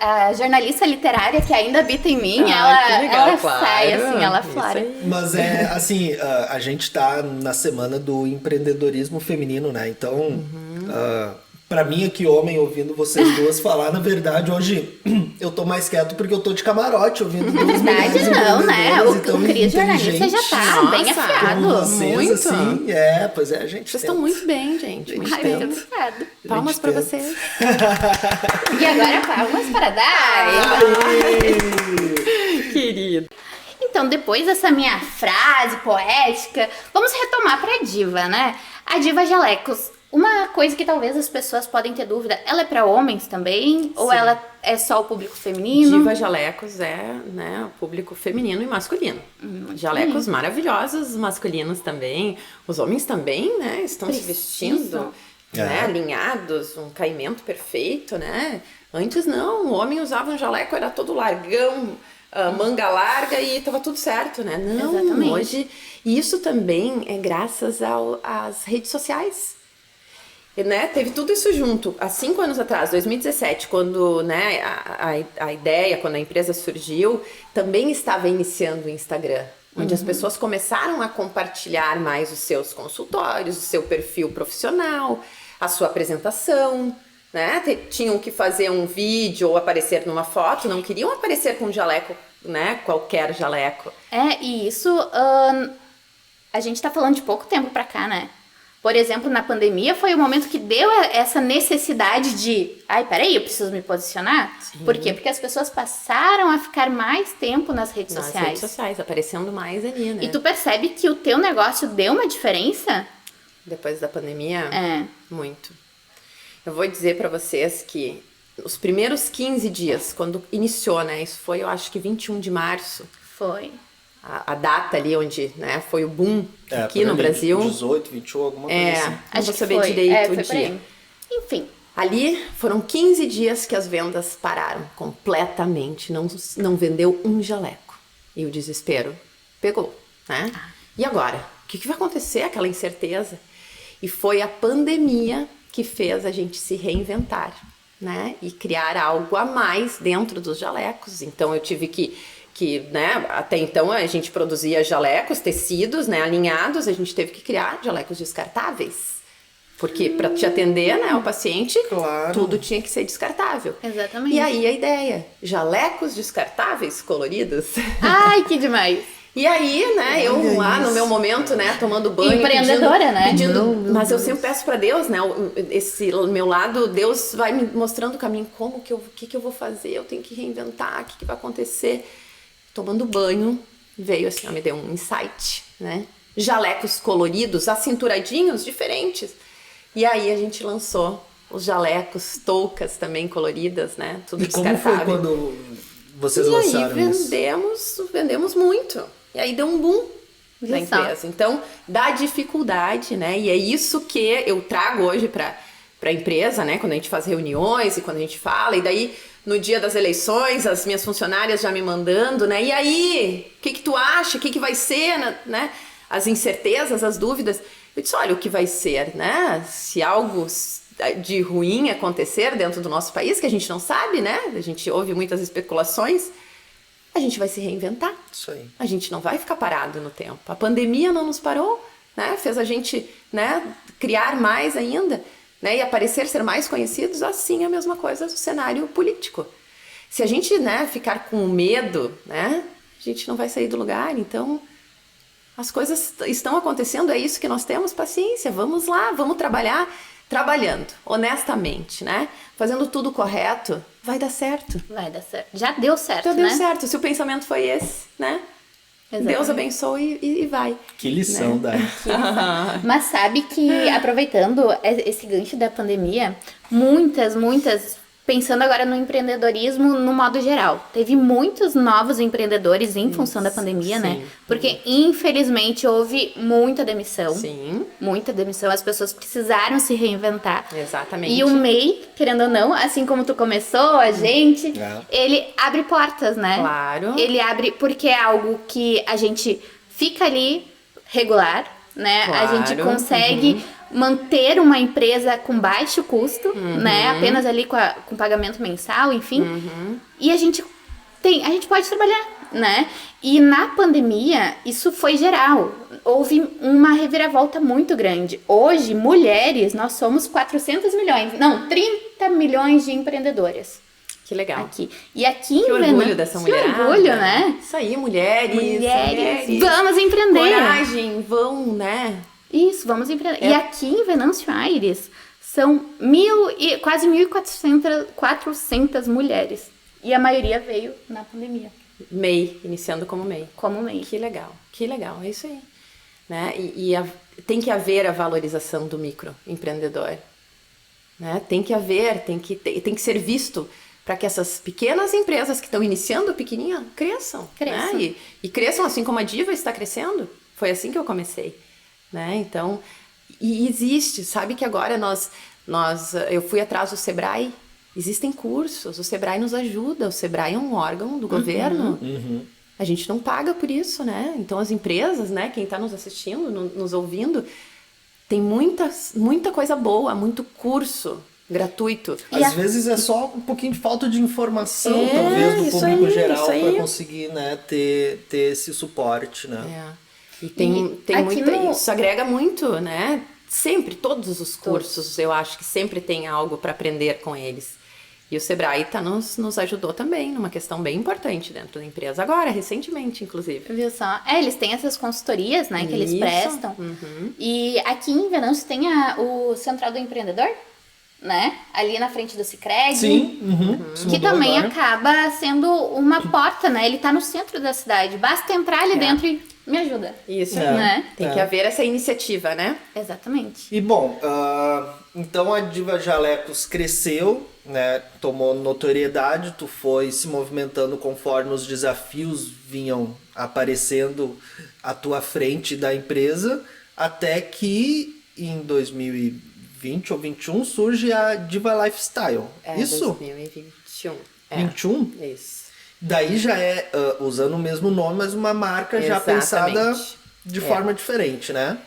a jornalista literária que ainda habita em mim, Que ela legal, sai, claro. assim, ela Isso flora. aí. Mas é assim, a gente tá na semana do empreendedorismo feminino, né? Então, pra mim aqui, homem, ouvindo vocês duas falar, na verdade, hoje eu tô mais quieto porque eu tô de camarote ouvindo duas Na verdade, mulheres não, né? empreendedoras O Cris jornalista já tá Nossa, bem afiado. como vocês, muito. assim. Pois é, a gente Vocês estão tenta. muito bem, gente. Muito Ai, bem. muito obrigada. Palmas gente pra tenta. vocês. E agora palmas para dar. Querido. Então, depois dessa minha frase poética, vamos retomar pra diva, né? A diva Jalecos. Uma coisa que talvez as pessoas podem ter dúvida, ela é pra homens também? Ou ela é só o público feminino? Diva Jalecos é, né, o público feminino e masculino. Jalecos maravilhosos, masculinos também. Os homens também, né, estão se vestindo, né, alinhados, um caimento perfeito, né? Antes não, o homem usava um jaleco, era todo largão, manga larga e tava tudo certo, né? Não, Exatamente. hoje... E isso também é graças às redes sociais. Né? Teve tudo isso junto. Há 5 anos atrás, 2017, quando, né, a ideia, quando a empresa surgiu, também estava iniciando o Instagram, onde as pessoas começaram a compartilhar mais os seus consultórios, o seu perfil profissional, a sua apresentação, né? Tinham que fazer um vídeo ou aparecer numa foto, não queriam aparecer com um jaleco, né? Qualquer jaleco. E isso a gente tá falando de pouco tempo pra cá, né? Por exemplo, na pandemia foi o momento que deu essa necessidade de... Ai, peraí, eu preciso me posicionar? Sim. Por quê? Porque as pessoas passaram a ficar mais tempo nas redes Nas sociais. redes sociais, aparecendo mais ali, né? E tu percebe que o teu negócio deu uma diferença? Depois da pandemia, É. muito. Eu vou dizer pra vocês que os primeiros 15 dias, quando iniciou, né? Isso foi, eu acho que 21 de março. Foi. A data ali onde, né, foi o boom aqui por no ali, Brasil. 18, 21, alguma coisa assim. Não vou que saber foi. direito foi o por aí. dia. Enfim. Ali foram 15 dias que as vendas pararam completamente. Não vendeu um jaleco. E o desespero pegou, né? E agora? O que vai acontecer? Aquela incerteza. E foi a pandemia que fez a gente se reinventar, né? E criar algo a mais dentro dos jalecos. Então eu tive que né, até então a gente produzia jalecos, tecidos, né, alinhados, a gente teve que criar jalecos descartáveis. Porque para te atender, né, o paciente, Claro. tudo tinha que ser descartável. Exatamente. E aí a ideia, jalecos descartáveis coloridos. Ai, que demais. E aí, né, eu lá no meu momento, né, tomando banho, Empreendedora, né? mas eu sempre peço pra Deus, né, esse meu lado, Deus vai me mostrando o caminho, o que eu vou fazer, eu tenho que reinventar, o que vai acontecer. Tomando banho, veio assim, me deu um insight, né? Jalecos coloridos, acinturadinhos, diferentes. E aí a gente lançou os jalecos, toucas também coloridas, né? Tudo E como foi descartável. quando vocês e lançaram aí isso? vendemos muito. E aí deu um boom na Viu só? empresa. Então, dá dificuldade, né? E é isso que eu trago hoje para a empresa, né? Quando a gente faz reuniões e quando a gente fala, e daí no dia das eleições, as minhas funcionárias já me mandando, né? E aí, o que tu acha? O que vai ser, né? As incertezas, as dúvidas. Eu disse, olha, o que vai ser, né? Se algo de ruim acontecer dentro do nosso país, que a gente não sabe, né? A gente ouve muitas especulações, a gente vai se reinventar. Isso aí. A gente não vai ficar parado no tempo. A pandemia não nos parou, né? Fez a gente, né, criar mais ainda, né? E aparecer, ser mais conhecidos. Assim é a mesma coisa do cenário político. Se a gente, né, ficar com medo, né, a gente não vai sair do lugar. Então, as coisas estão acontecendo, é isso que nós temos, paciência. Vamos lá, vamos trabalhar, trabalhando honestamente, né? Fazendo tudo correto, vai dar certo. Vai dar certo. Já deu certo, Já né? deu certo, se o pensamento foi esse, né? Exatamente. Deus abençoe e vai. Que lição, né? Dai. Mas sabe que, aproveitando esse gancho da pandemia, muitas, pensando agora no empreendedorismo no modo geral, teve muitos novos empreendedores em função da pandemia, sim, né? Porque, infelizmente, houve muita demissão. Sim. Muita demissão, as pessoas precisaram se reinventar. Exatamente. E o MEI, querendo ou não, assim como tu começou, a gente, ele abre portas, né? Claro. Ele abre, porque é algo que a gente fica ali regular, né? Claro. A gente consegue manter uma empresa com baixo custo, né? Apenas ali com pagamento mensal, enfim. E a gente pode trabalhar, né? E na pandemia, isso foi geral. Houve uma reviravolta muito grande. Hoje, mulheres, nós somos 30 milhões de empreendedoras. Que legal. Aqui. E aqui em Que orgulho Venâncio, dessa que mulherada. orgulho, né? Isso aí, mulheres. Vamos empreender. Coragem, vão, né? Isso, vamos empreender. E aqui em Venâncio Aires são quase 1.400 mulheres. E a maioria veio na pandemia. MEI, iniciando como MEI. Como MEI. Que legal, é isso aí. Né? Tem que haver a valorização do microempreendedor. Né? Tem que haver, tem que ser visto para que essas pequenas empresas que estão iniciando pequenininha cresçam. Né? E cresçam assim como a Diva está crescendo. Foi assim que eu comecei. Né? Então, e existe, sabe que agora eu fui atrás do Sebrae, existem cursos, o Sebrae nos ajuda, o Sebrae é um órgão do governo, a gente não paga por isso, né? Então as empresas, né, quem está nos assistindo, nos ouvindo, tem muita coisa boa, muito curso gratuito. Às vezes é só um pouquinho de falta de informação, talvez, do público geral, para conseguir, né, ter esse suporte, né? E tem muito, isso agrega muito, né? Sempre, todos os cursos, eu acho que sempre tem algo para aprender com eles. E o Sebrae nos ajudou também numa questão bem importante dentro da empresa. Agora, recentemente, inclusive. Viu só? Eles têm essas consultorias, né, que eles prestam. E aqui em Venâncio tem o Central do Empreendedor, né? Ali na frente do Sicredi. Sim. Que também acaba sendo uma porta, né? Ele tá no centro da cidade. Basta entrar ali dentro e me ajuda. Isso, né? Tem que haver essa iniciativa, né? Exatamente. E bom, então a Diva Jalecos cresceu, né? Tomou notoriedade, tu foi se movimentando conforme os desafios vinham aparecendo à tua frente da empresa, até que em 2020 ou 21 surge a Diva Lifestyle. Isso? 2021. 21? Isso. Daí já é, usando o mesmo nome, mas uma marca já pensada de forma diferente, né?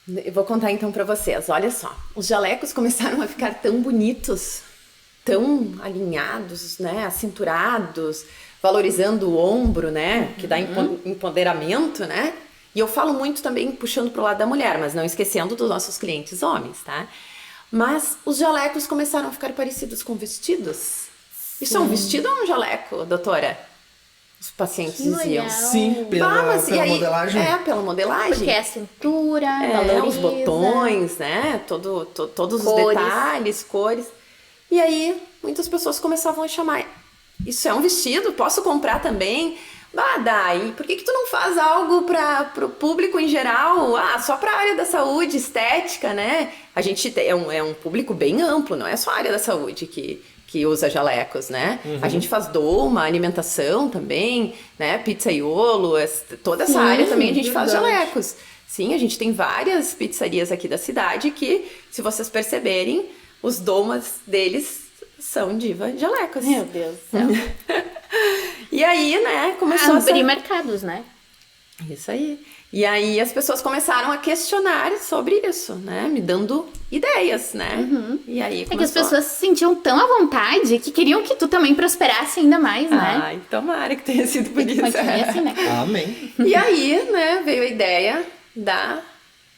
Eu vou contar então pra vocês. Olha só, os jalecos começaram a ficar tão bonitos, tão alinhados, né? Acinturados, valorizando o ombro, né? Que dá empoderamento, né? E eu falo muito também puxando pro lado da mulher, mas não esquecendo dos nossos clientes homens, tá? Mas os jalecos começaram a ficar parecidos com vestidos. Isso é um vestido ou um jaleco, doutora? Os pacientes diziam. Sim, pela modelagem. Pela modelagem. Porque é a cintura, valoriza. Os botões, né? Todos os detalhes, cores. E aí, muitas pessoas começavam a chamar. Isso é um vestido? Posso comprar também? Dai, por que tu não faz algo para o público em geral? Só para a área da saúde, estética, né? A gente é um público bem amplo, não é só a área da saúde que que usa jalecos, né? A gente faz doma, alimentação também, né? Pizzaiolo, toda essa área também a gente faz jalecos. Sim, a gente tem várias pizzarias aqui da cidade que, se vocês perceberem, os domas deles são Diva Jalecos. Meu Deus do céu. E aí, né, começou a abrir mercados, né? Isso aí. E aí as pessoas começaram a questionar sobre isso, né? Me dando ideias, né? E aí É que as pessoas se sentiam tão à vontade que queriam que tu também prosperasse ainda mais, né? Ai, tomara que tenha sido por E que isso. continue assim, né? Amém. E aí, né, veio a ideia da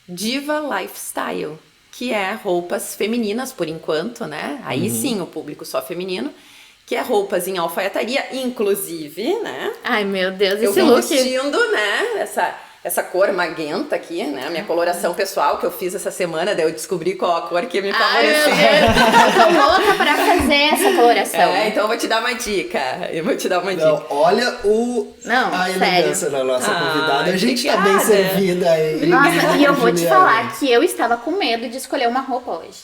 Diva Lifestyle, que é roupas femininas por enquanto, né? Aí sim, o público só feminino, que é roupas em alfaiataria, inclusive, né? Ai, meu Deus, Eu esse vim look... vestindo, né, essa cor magenta aqui, né? A minha coloração pessoal que eu fiz essa semana, daí eu descobri qual a cor que me Ai, meu favorecia. Deus, eu tô louca pra fazer essa coloração. Então eu vou te dar uma dica. Não, olha Não, a elegância da nossa convidada. A gente tá bem obrigada. servida aí. Nossa, e eu vou te Juliana. falar que eu estava com medo de escolher uma roupa hoje.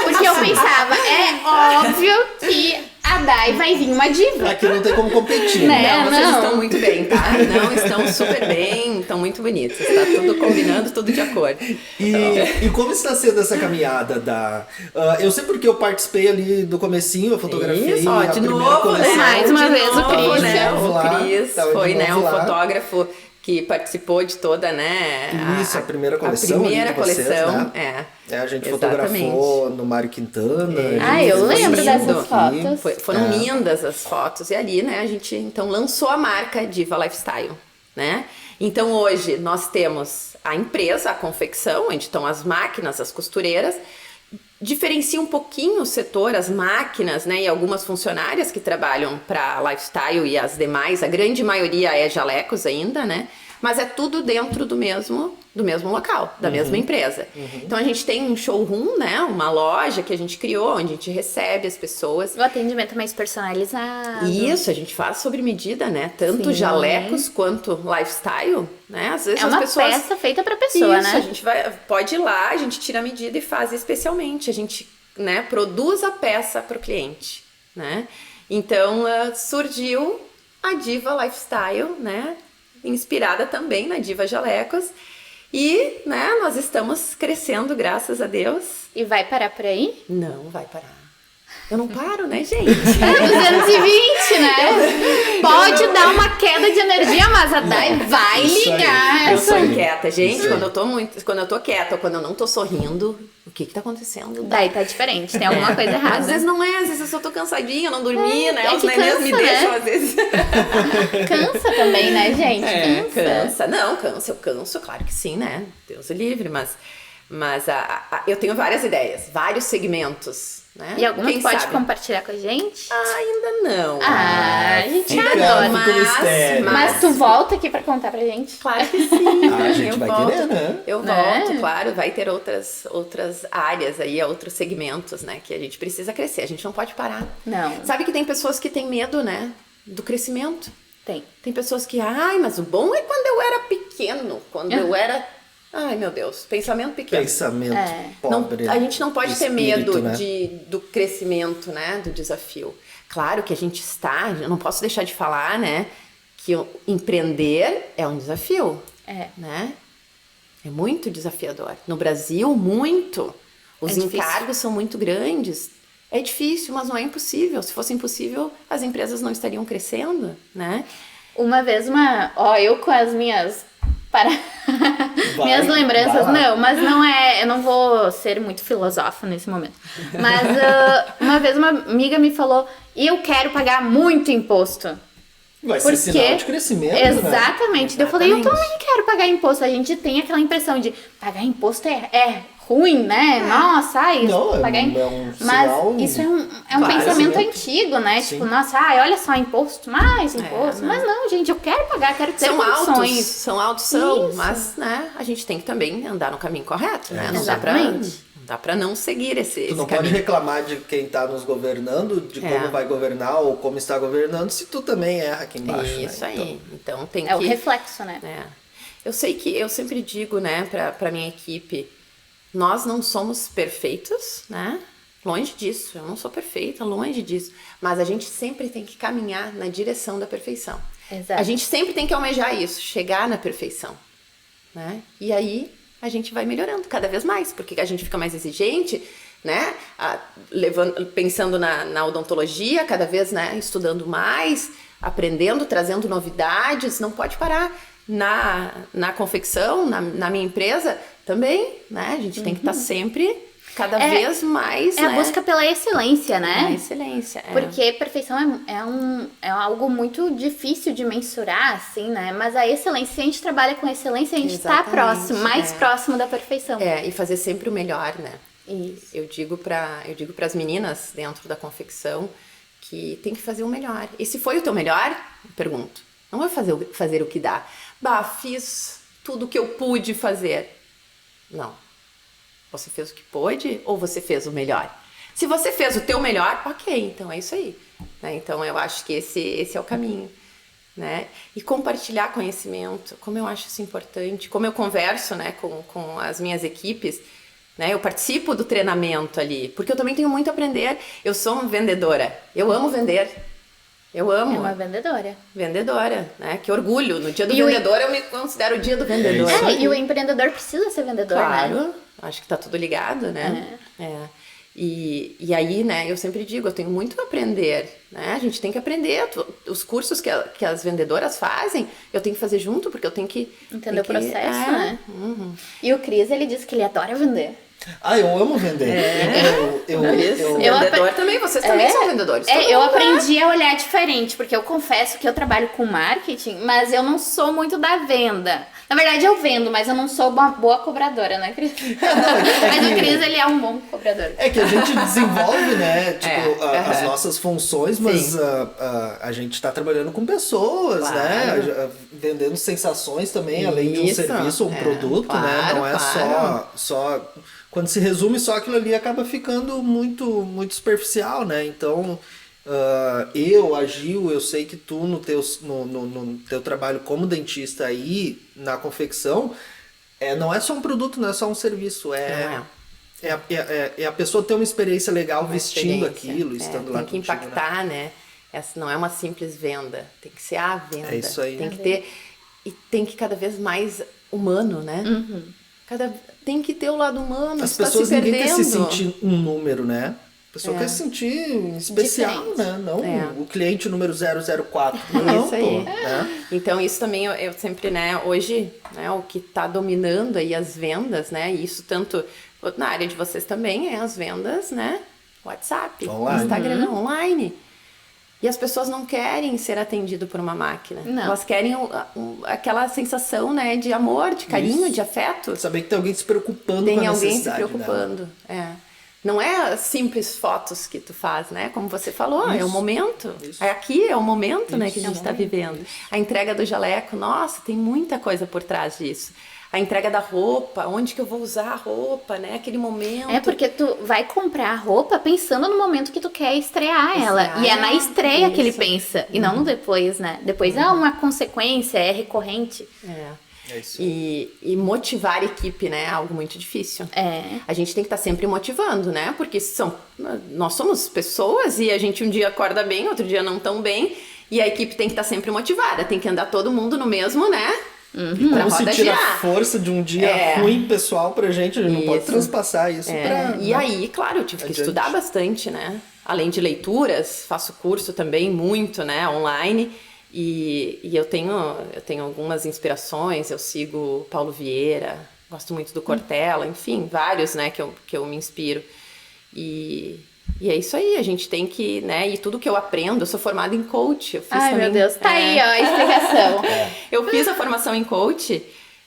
Porque eu pensava, é óbvio que a Dai vai vir uma diva. Aqui não tem como competir. Né? Não, vocês não. estão muito bem, tá? Não, estão super bem, estão muito bonitos. Tá tudo combinando, tudo de acordo. E como está sendo essa caminhada da... eu sei porque eu participei ali do comecinho, eu fotografei Isso, ó, a de primeira novo, coleção. né? Mais uma De vez o novo, Cris. né? De novo O lá, Cris tava de foi, né, novo um lá. fotógrafo que participou de toda, né? Isso, a primeira coleção. A primeira ali de vocês, coleção, né? A gente Exatamente. fotografou no Mário Quintana. Eu lembro lindo. dessas fotos. Foram lindas as fotos. E ali, né, a gente então lançou a marca Diva Lifestyle, né? Então hoje nós temos a empresa, a confecção, onde estão as máquinas, as costureiras. Diferencia um pouquinho o setor, as máquinas, né, e algumas funcionárias que trabalham para lifestyle e as demais, a grande maioria é jalecos ainda, né? Mas é tudo dentro do mesmo local, da mesma empresa. Então a gente tem um showroom, né, uma loja que a gente criou, onde a gente recebe as pessoas. O atendimento mais personalizado. Isso, a gente faz sobre medida, né? Tanto Sim. jalecos quanto lifestyle, né? Às vezes É uma as pessoas... peça feita pra pessoa, Isso, né? a gente pode ir lá, a gente tira a medida e faz especialmente. A gente, né, produz a peça para o cliente, né? Então, surgiu a Diva Lifestyle, né? Inspirada também na Diva Jalecos. E, né, nós estamos crescendo, graças a Deus. E vai parar por aí? Não vai parar. Eu não paro, né, gente? 220, né? Pode dar uma queda de energia, mas a Dai vai Isso aí. ligar. Eu sou aí. inquieta, gente. Isso aí. Quando eu tô quieta ou quando eu não tô sorrindo, o que tá acontecendo? Daí tá diferente, tem alguma coisa errada. Às vezes não é, às vezes eu só tô cansadinha, não dormi, né? é Os que nenéns me cansa, deixam, né? às vezes. Cansa também, né, gente? Cansa. Não, cansa, eu canso, claro que sim, né? Deus o livre, mas eu tenho várias ideias, vários segmentos, né? E alguma Quem pode sabe? compartilhar com a gente? Ainda não. A gente fica- adora. fica o mistério. Mas tu volta aqui pra contar pra gente? Claro que sim. A gente eu vai volto, querer, né? Eu Né? volto, claro, vai ter outras áreas aí, outros segmentos, né? Que a gente precisa crescer, a gente não pode parar. Não. Sabe que tem pessoas que têm medo, né? Do crescimento. Tem. Tem pessoas que, mas o bom é quando eu era pequeno, quando eu era... Ai, meu Deus, pensamento pequeno. Pensamento Não, pobre. a gente não pode ter espírito, medo né? do crescimento, né? Do desafio. Claro que a gente eu não posso deixar de falar, né? Que empreender é um desafio. É. Né? É muito desafiador. No Brasil, muito. Os difícil. encargos são muito grandes. É difícil, mas não é impossível. Se fosse impossível, as empresas não estariam crescendo, né? Uma vez, eu com as minhas minhas lembranças, vai lá. não, mas não é, eu não vou ser muito filosófica nesse momento. Mas uma vez uma amiga me falou, eu quero pagar muito imposto. Vai ser sinal de crescimento, né? Exatamente. Daí eu falei, eu também quero pagar imposto. A gente tem aquela impressão de pagar imposto é ruim, né? Nossa, Não, pagar é um Mas sinal isso é um claro, pensamento sim. antigo, né? Sim. Tipo, nossa, olha só, imposto, mais imposto. não. Mas não, gente, eu quero pagar, quero ter São condições. são altos, são, Isso. mas, né, a gente tem que também andar no caminho correto, né? Não Exatamente. dá pra não seguir esse Tu não pode caminho. reclamar de quem tá nos governando, de como vai governar ou como está governando, se tu também erra aqui embaixo. Isso né? aí. Então tem É o que... reflexo, né? Eu sei que eu sempre digo, né, pra minha equipe, nós não somos perfeitos, né? Longe disso, eu não sou perfeita, longe disso. Mas a gente sempre tem que caminhar na direção da perfeição. Exato. A gente sempre tem que almejar isso, chegar na perfeição, né? E aí a gente vai melhorando cada vez mais, porque a gente fica mais exigente, né? Pensando na odontologia, cada vez, né? Estudando mais, aprendendo, trazendo novidades, não pode parar. Na confecção, na minha empresa, também, né? A gente tem que estar sempre, cada vez mais, a busca pela excelência, né? A excelência, Porque perfeição é algo muito difícil de mensurar, assim, né? Mas a excelência, se a gente trabalha com excelência, a gente está próximo, mais próximo da perfeição. E fazer sempre o melhor, né? Isso. Eu digo para as meninas dentro da confecção que tem que fazer o melhor. E se foi o teu melhor, eu pergunto, não vai fazer o que dá. Fiz tudo o que eu pude fazer. Não. Você fez o que pôde ou você fez o melhor? Se você fez o teu melhor, ok, então é isso aí. Né? Então eu acho que esse é o caminho. Né? E compartilhar conhecimento, como eu acho isso importante, como eu converso, né, com as minhas equipes, né? Eu participo do treinamento ali, porque eu também tenho muito a aprender. Eu sou uma vendedora, eu amo vender. Eu amo. É uma vendedora. Vendedora, né? Que orgulho. No dia do vendedor, eu me considero o dia do vendedor. E o empreendedor precisa ser vendedor, claro, né? Acho que tá tudo ligado, né? E aí, né, eu sempre digo, eu tenho muito a aprender, né? A gente tem que aprender. Os cursos que as vendedoras fazem, eu tenho que fazer junto, porque eu tenho que... Entender o processo, né? E o Cris, ele diz que ele adora vender. Eu amo vender. O vendedor também, vocês também são vendedores. Eu aprendi a olhar diferente, porque eu confesso que eu trabalho com marketing, mas eu não sou muito da venda. Na verdade, eu vendo, mas eu não sou uma boa cobradora, né, Cris? Mas o Cris, ele é um bom cobrador. É que a gente desenvolve, né, tipo, as nossas funções, mas a gente tá trabalhando com pessoas, né? Vendendo sensações também, além de um serviço ou um produto, né? Não é só... Quando se resume só aquilo ali, acaba ficando muito, muito superficial, né? Então, a Gil, eu sei que tu no teu trabalho como dentista aí, na confecção, não é só um produto, não é só um serviço, é a pessoa ter uma experiência legal vestindo aquilo, estando lá contigo. Tem que impactar, né? Essa não é uma simples venda, tem que ser a venda. É isso aí. Tem que ter, e tem que cada vez mais humano, né? Tem que ter o lado humano. As pessoas ninguém quer se sentir um número, né? A pessoa quer se sentir especial, diferente, né? Não o cliente número 004. Não, isso aí. Então, isso também eu sempre, né? Hoje, né, o que está dominando aí as vendas, né? E isso tanto na área de vocês também, as vendas, né? WhatsApp, online. Instagram, online. E as pessoas não querem ser atendidas por uma máquina. Não. Elas querem aquela sensação, né, de amor, de carinho, de afeto. Saber que tem alguém se preocupando com a necessidade. Tem alguém se preocupando, Não é simples fotos que tu faz, né? Como você falou, é o momento. Aqui é o momento, né, que a gente está vivendo. A entrega do jaleco, nossa, tem muita coisa por trás disso. A entrega da roupa, onde que eu vou usar a roupa, né? Aquele momento. Porque tu vai comprar a roupa pensando no momento que tu quer estrear ela. E é na estreia que ele pensa, e não no depois, né? Depois é uma consequência, é recorrente. É isso. E motivar a equipe, né? É algo muito difícil. A gente tem que estar sempre motivando, né? Porque nós somos pessoas e a gente um dia acorda bem, outro dia não tão bem. E a equipe tem que estar sempre motivada. Tem que andar todo mundo no mesmo, né? Não se tira a força de um dia ruim pessoal pra gente, a gente não pode transpassar isso pra... E aí, claro, eu tive que estudar bastante, né? Além de leituras, faço curso também muito, né? Online. E eu tenho algumas inspirações, eu sigo Paulo Vieira, gosto muito do Cortella, enfim, vários, né, que eu me inspiro. E é isso aí, a gente tem que, né, e tudo que eu aprendo, eu sou formada em coach. Eu fiz também, meu Deus, tá aí, ó, a explicação. Eu fiz a formação em coach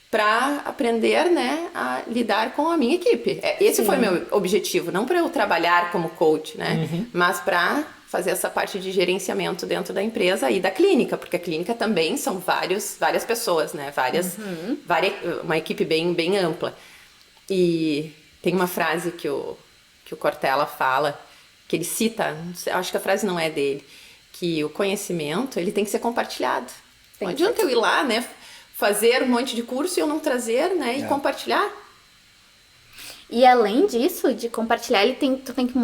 para aprender, né, a lidar com a minha equipe. Esse foi meu objetivo, não para eu trabalhar como coach, né, mas para fazer essa parte de gerenciamento dentro da empresa e da clínica, porque a clínica também são várias pessoas, né, uma equipe bem ampla. E tem uma frase que o Cortella fala, que ele cita, acho que a frase não é dele, que o conhecimento, ele tem que ser compartilhado. Não adianta eu ir lá, né, fazer um monte de curso e eu não trazer, né, e compartilhar. E além disso, de compartilhar, tu tem que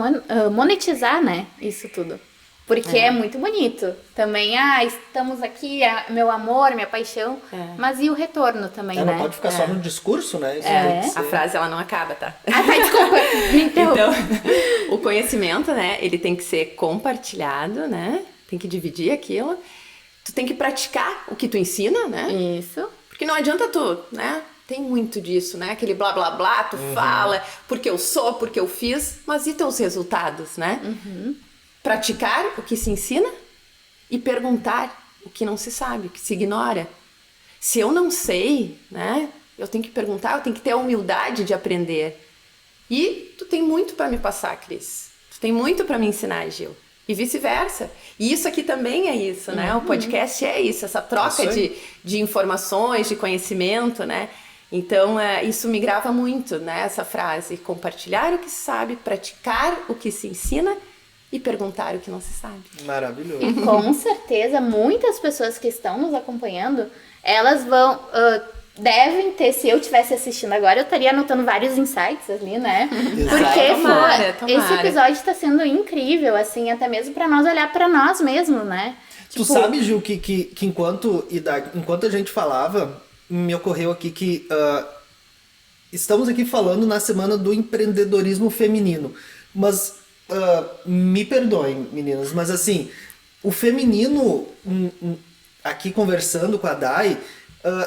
monetizar, né? Isso tudo. Porque é muito bonito. Também, estamos aqui, meu amor, minha paixão. Mas e o retorno também, né? Não pode ficar só no discurso, né? Isso tem que ser... A frase, ela não acaba, tá? Tá, desculpa. Me interrompa. Então, o conhecimento, né? Ele tem que ser compartilhado, né? Tem que dividir aquilo. Tu tem que praticar o que tu ensina, né? Isso. Porque não adianta tu, né? Tem muito disso, né? Aquele blá, blá, blá, tu fala porque eu sou, porque eu fiz. Mas e teus resultados, né? Praticar o que se ensina e perguntar o que não se sabe, o que se ignora. Se eu não sei, né? Eu tenho que perguntar, eu tenho que ter a humildade de aprender. E tu tem muito para me passar, Cris. Tu tem muito para me ensinar, Gil. E vice-versa. E isso aqui também é isso, né? O podcast é isso, essa troca de informações, de conhecimento, né? Então, isso me grava muito, né? Essa frase, compartilhar o que se sabe, praticar o que se ensina e perguntar o que não se sabe. Maravilhoso. E com certeza, muitas pessoas que estão nos acompanhando, elas vão... devem ter, se eu estivesse assistindo agora, eu estaria anotando vários insights ali, né? Porque tomara. Esse episódio está sendo incrível, assim, até mesmo para nós olhar para nós mesmos, né? Tu sabe, Gil, que enquanto a gente falava, me ocorreu aqui que estamos aqui falando na semana do empreendedorismo feminino, mas me perdoem, meninas, mas assim, o feminino, aqui conversando com a Dai,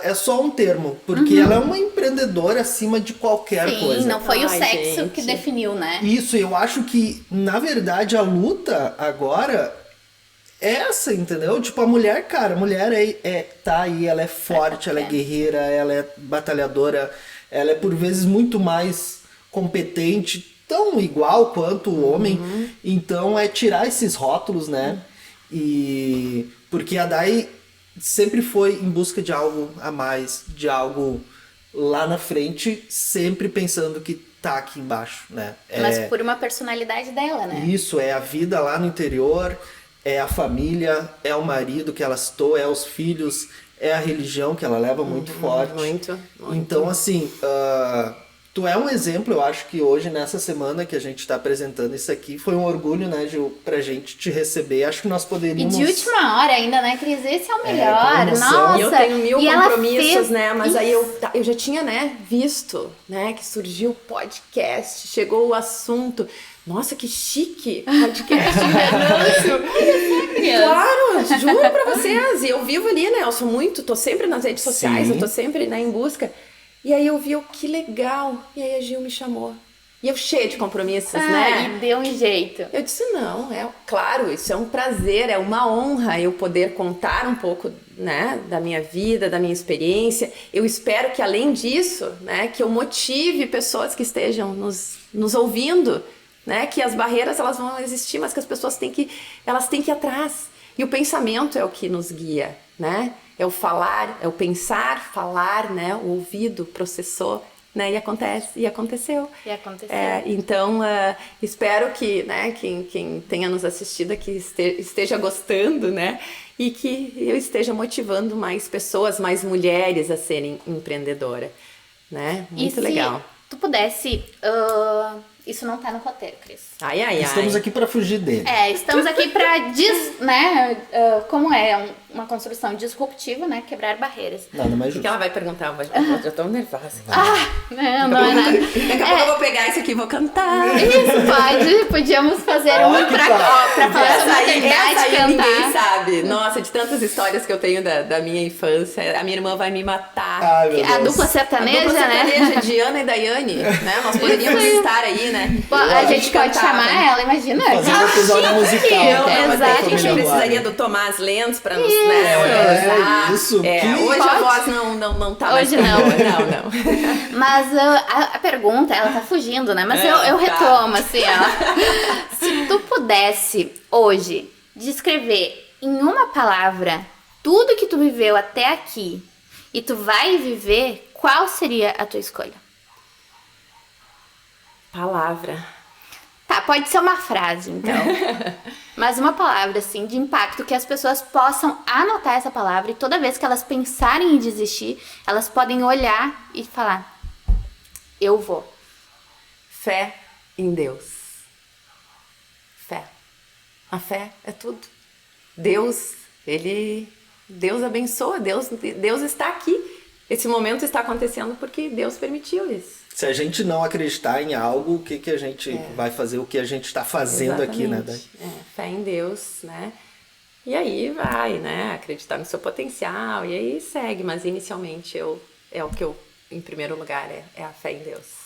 é só um termo, porque ela é uma empreendedora acima de qualquer coisa. Sim, não foi o sexo que definiu, né? Isso, eu acho que, na verdade, a luta agora é essa, entendeu? Tipo, a mulher, cara, a mulher tá aí, ela é forte, ela é guerreira, ela é batalhadora, ela é por vezes muito mais competente, tão igual quanto o homem. Então, é tirar esses rótulos, né? E porque a Dai sempre foi em busca de algo a mais, de algo lá na frente, sempre pensando que tá aqui embaixo, né? Mas por uma personalidade dela, né? Isso, é a vida lá no interior, é a família, é o marido que ela citou, é os filhos, é a religião que ela leva muito forte. Muito. Então, assim, tu é um exemplo, eu acho que hoje, nessa semana que a gente está apresentando isso aqui, foi um orgulho, né, Gil, pra gente te receber. Acho que nós poderíamos... E de última hora ainda, né, Cris? Esse é o melhor. Nossa! E eu tenho 1000 compromissos, né? Mas isso. aí eu já tinha, né, visto, né, que surgiu o podcast, chegou o assunto. Nossa, que chique! Podcast em Venâncio. Claro, juro pra vocês. E eu vivo ali, né? Tô sempre nas redes sociais, eu tô sempre, né, em busca. E aí eu vi, que legal. E aí a Gil me chamou. E eu cheia de compromissos, né? E deu um jeito. Eu disse, não, claro, isso é um prazer, é uma honra eu poder contar um pouco, né, da minha vida, da minha experiência. Eu espero que, além disso, né, que eu motive pessoas que estejam nos ouvindo, né, que as barreiras elas vão existir, mas que as pessoas têm que ir atrás. E o pensamento é o que nos guia, né? É o falar, é o pensar, falar, né? O ouvido processou, né? E aconteceu. Então, espero que, né, quem tenha nos assistido aqui esteja gostando, né? E que eu esteja motivando mais pessoas, mais mulheres a serem empreendedoras, né? Muito legal. Se tu pudesse... Isso não tá no roteiro, Cris. Estamos aqui para fugir dele. Estamos aqui para né? Como é uma construção disruptiva, né? Quebrar barreiras. Nada mais justo. O que ela vai perguntar? Eu já tô nervosa. Não é nada. Daqui a pouco eu vou pegar isso aqui e vou cantar. Isso, podíamos fazer pra falar sobre maternidade, cantar. Ninguém sabe. Nossa, de tantas histórias que eu tenho da minha infância, a minha irmã vai me matar. A dupla sertaneja, né? De Ana e Daiane, né? Nós poderíamos estar aí, né? A gente pode chamar ela, imagina. Fazer um episódio musical. Exato. A gente precisaria do Tomás Lentz para nos, né, organizar. Isso. Hoje a voz não tá mais hoje não. Não. Mas a pergunta, ela tá fugindo, né? Mas eu retomo, assim, ó. Se tu pudesse, hoje, descrever em uma palavra tudo que tu viveu até aqui e tu vai viver, qual seria a tua escolha? Palavra. Tá, pode ser uma frase, então. Mas uma palavra, assim, de impacto, que as pessoas possam anotar essa palavra e toda vez que elas pensarem em desistir, elas podem olhar e falar, eu vou. Fé em Deus. Fé. A fé é tudo. Deus abençoa, Deus está aqui. Esse momento está acontecendo porque Deus permitiu isso. Se a gente não acreditar em algo, o que a gente vai fazer? O que a gente está fazendo aqui, né? Fé em Deus, né? E aí vai, né? Acreditar no seu potencial, e aí segue. Mas inicialmente é o que eu, em primeiro lugar, é a fé em Deus.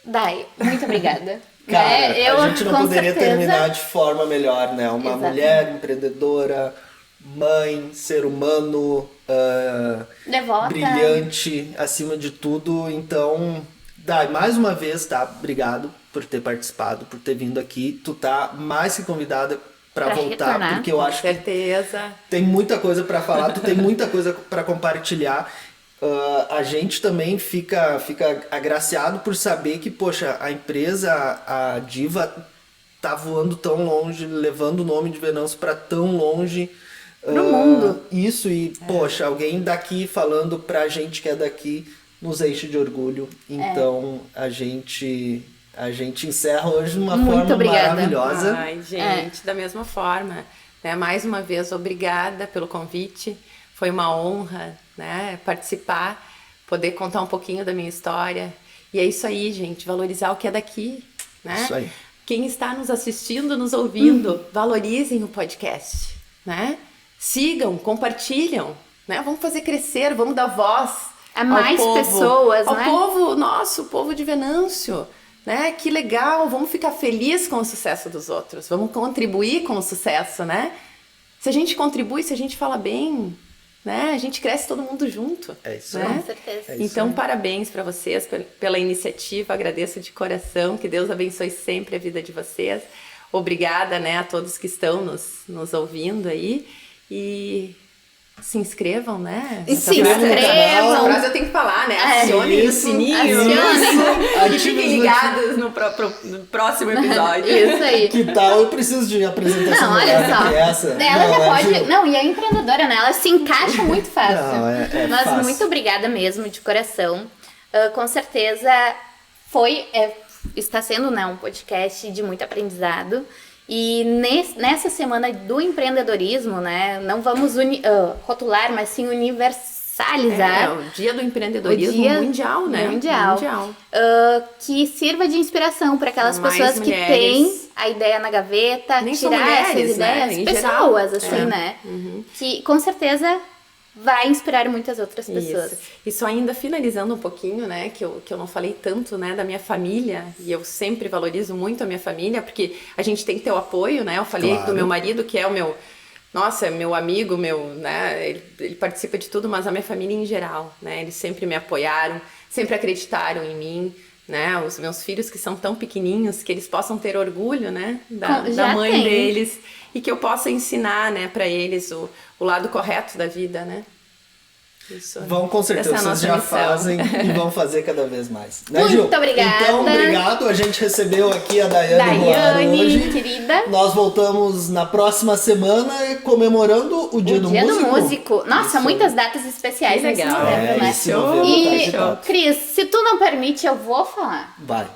Dai, muito obrigada. Cara, a gente não poderia certeza terminar de forma melhor, né? Uma Exatamente. mulher empreendedora, mãe, ser humano, Devota. brilhante, acima de tudo. Então, Dai, mais uma vez, tá? Obrigado por ter participado, por ter vindo aqui. Tu tá mais que convidada pra voltar, retornar. porque eu acho que Certeza. tem muita coisa pra falar, tu tem muita coisa pra compartilhar. A gente também fica agraciado por saber que, poxa, a empresa, a Diva, tá voando tão longe, levando o nome de Venâncio pra tão longe. Pro mundo. Isso, e, poxa, alguém daqui falando pra gente que é daqui nos enche de orgulho. Então, a gente encerra hoje de uma Muito forma obrigada. maravilhosa. Ai, gente, da mesma forma. Né? Mais uma vez, obrigada pelo convite. Foi uma honra, né, participar, poder contar um pouquinho da minha história. E é isso aí, gente, valorizar o que é daqui. Né? Isso aí. Quem está nos assistindo, nos ouvindo, valorizem o podcast. Né? Sigam, compartilham. Né? Vamos fazer crescer, vamos dar voz A mais ao povo, pessoas, ao né? povo nosso, o povo de Venâncio. Né? Que legal, vamos ficar felizes com o sucesso dos outros, vamos contribuir com o sucesso, né? Se a gente contribui, se a gente fala bem, né? A gente cresce todo mundo junto. É isso né? aí. Com certeza. É isso Então, aí. parabéns para vocês pela iniciativa, agradeço de coração, que Deus abençoe sempre a vida de vocês. Obrigada, né, a todos que estão nos ouvindo aí e se inscrevam, né? E se Essa inscrevam. frase eu tenho que falar, né? Acionem o Isso, sininho. acionem. E fiquem ligados no próximo episódio. Isso aí. Que tal? Eu preciso de apresentação Não, olha melhor só. do que essa. Ela já pode. Gil, Não, e a empreendedora, né? Ela se encaixa muito fácil. Não, é Mas fácil. muito obrigada mesmo, de coração. Com certeza está sendo, né, um podcast de muito aprendizado. E nessa semana do empreendedorismo, né? Não vamos rotular, mas sim universalizar. O dia do empreendedorismo O dia mundial, né? mundial. Que sirva de inspiração para aquelas Mais pessoas que mulheres. têm a ideia na gaveta, Nem só tirar mulheres, essas né? ideias, Em pessoas, geral. assim, né? Que com certeza vai inspirar muitas outras pessoas. Isso. E só ainda finalizando um pouquinho, né, que eu não falei tanto, né, da minha família, e eu sempre valorizo muito a minha família, porque a gente tem que ter o apoio, né, eu falei Claro. do meu marido, que é o meu, nossa, meu amigo, né, ele participa de tudo, mas a minha família em geral, né, eles sempre me apoiaram, sempre acreditaram em mim, né, os meus filhos que são tão pequenininhos, que eles possam ter orgulho, né, da Já mãe tem. deles, e que eu possa ensinar, né, para eles o lado correto da vida, né. Isso. Vão com certeza, Essa é a vocês nossa já missão. fazem e vão fazer cada vez mais. Né, Muito Gil? obrigada. Então, obrigado. A gente recebeu aqui a Daiane Ruaro hoje. Querida. Nós voltamos na próxima semana comemorando o Dia do Dia Músico. do Músico. Nossa, Isso. muitas datas especiais Que nesse legal. novembro, né? esse novembro tá E, agitado. Cris, se tu não permite, eu vou falar. Vai.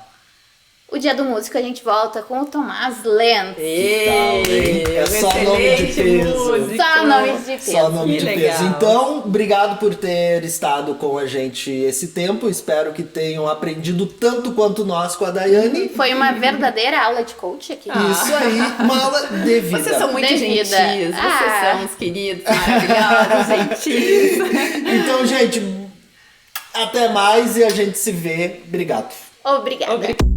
O Dia do Músico a gente volta com o Tomás Lentz. É só nome de peso. Só nome de peso. Só nome Que de legal. peso. Então, obrigado por ter estado com a gente esse tempo. Espero que tenham aprendido tanto quanto nós com a Daiane. Foi uma verdadeira aula de coach aqui. Isso aí, uma aula de vida. Vocês são muito De gentis, vida. vocês são uns queridos, maravilhosos, gentis. Então, gente, até mais e a gente se vê. Obrigado. Obrigada.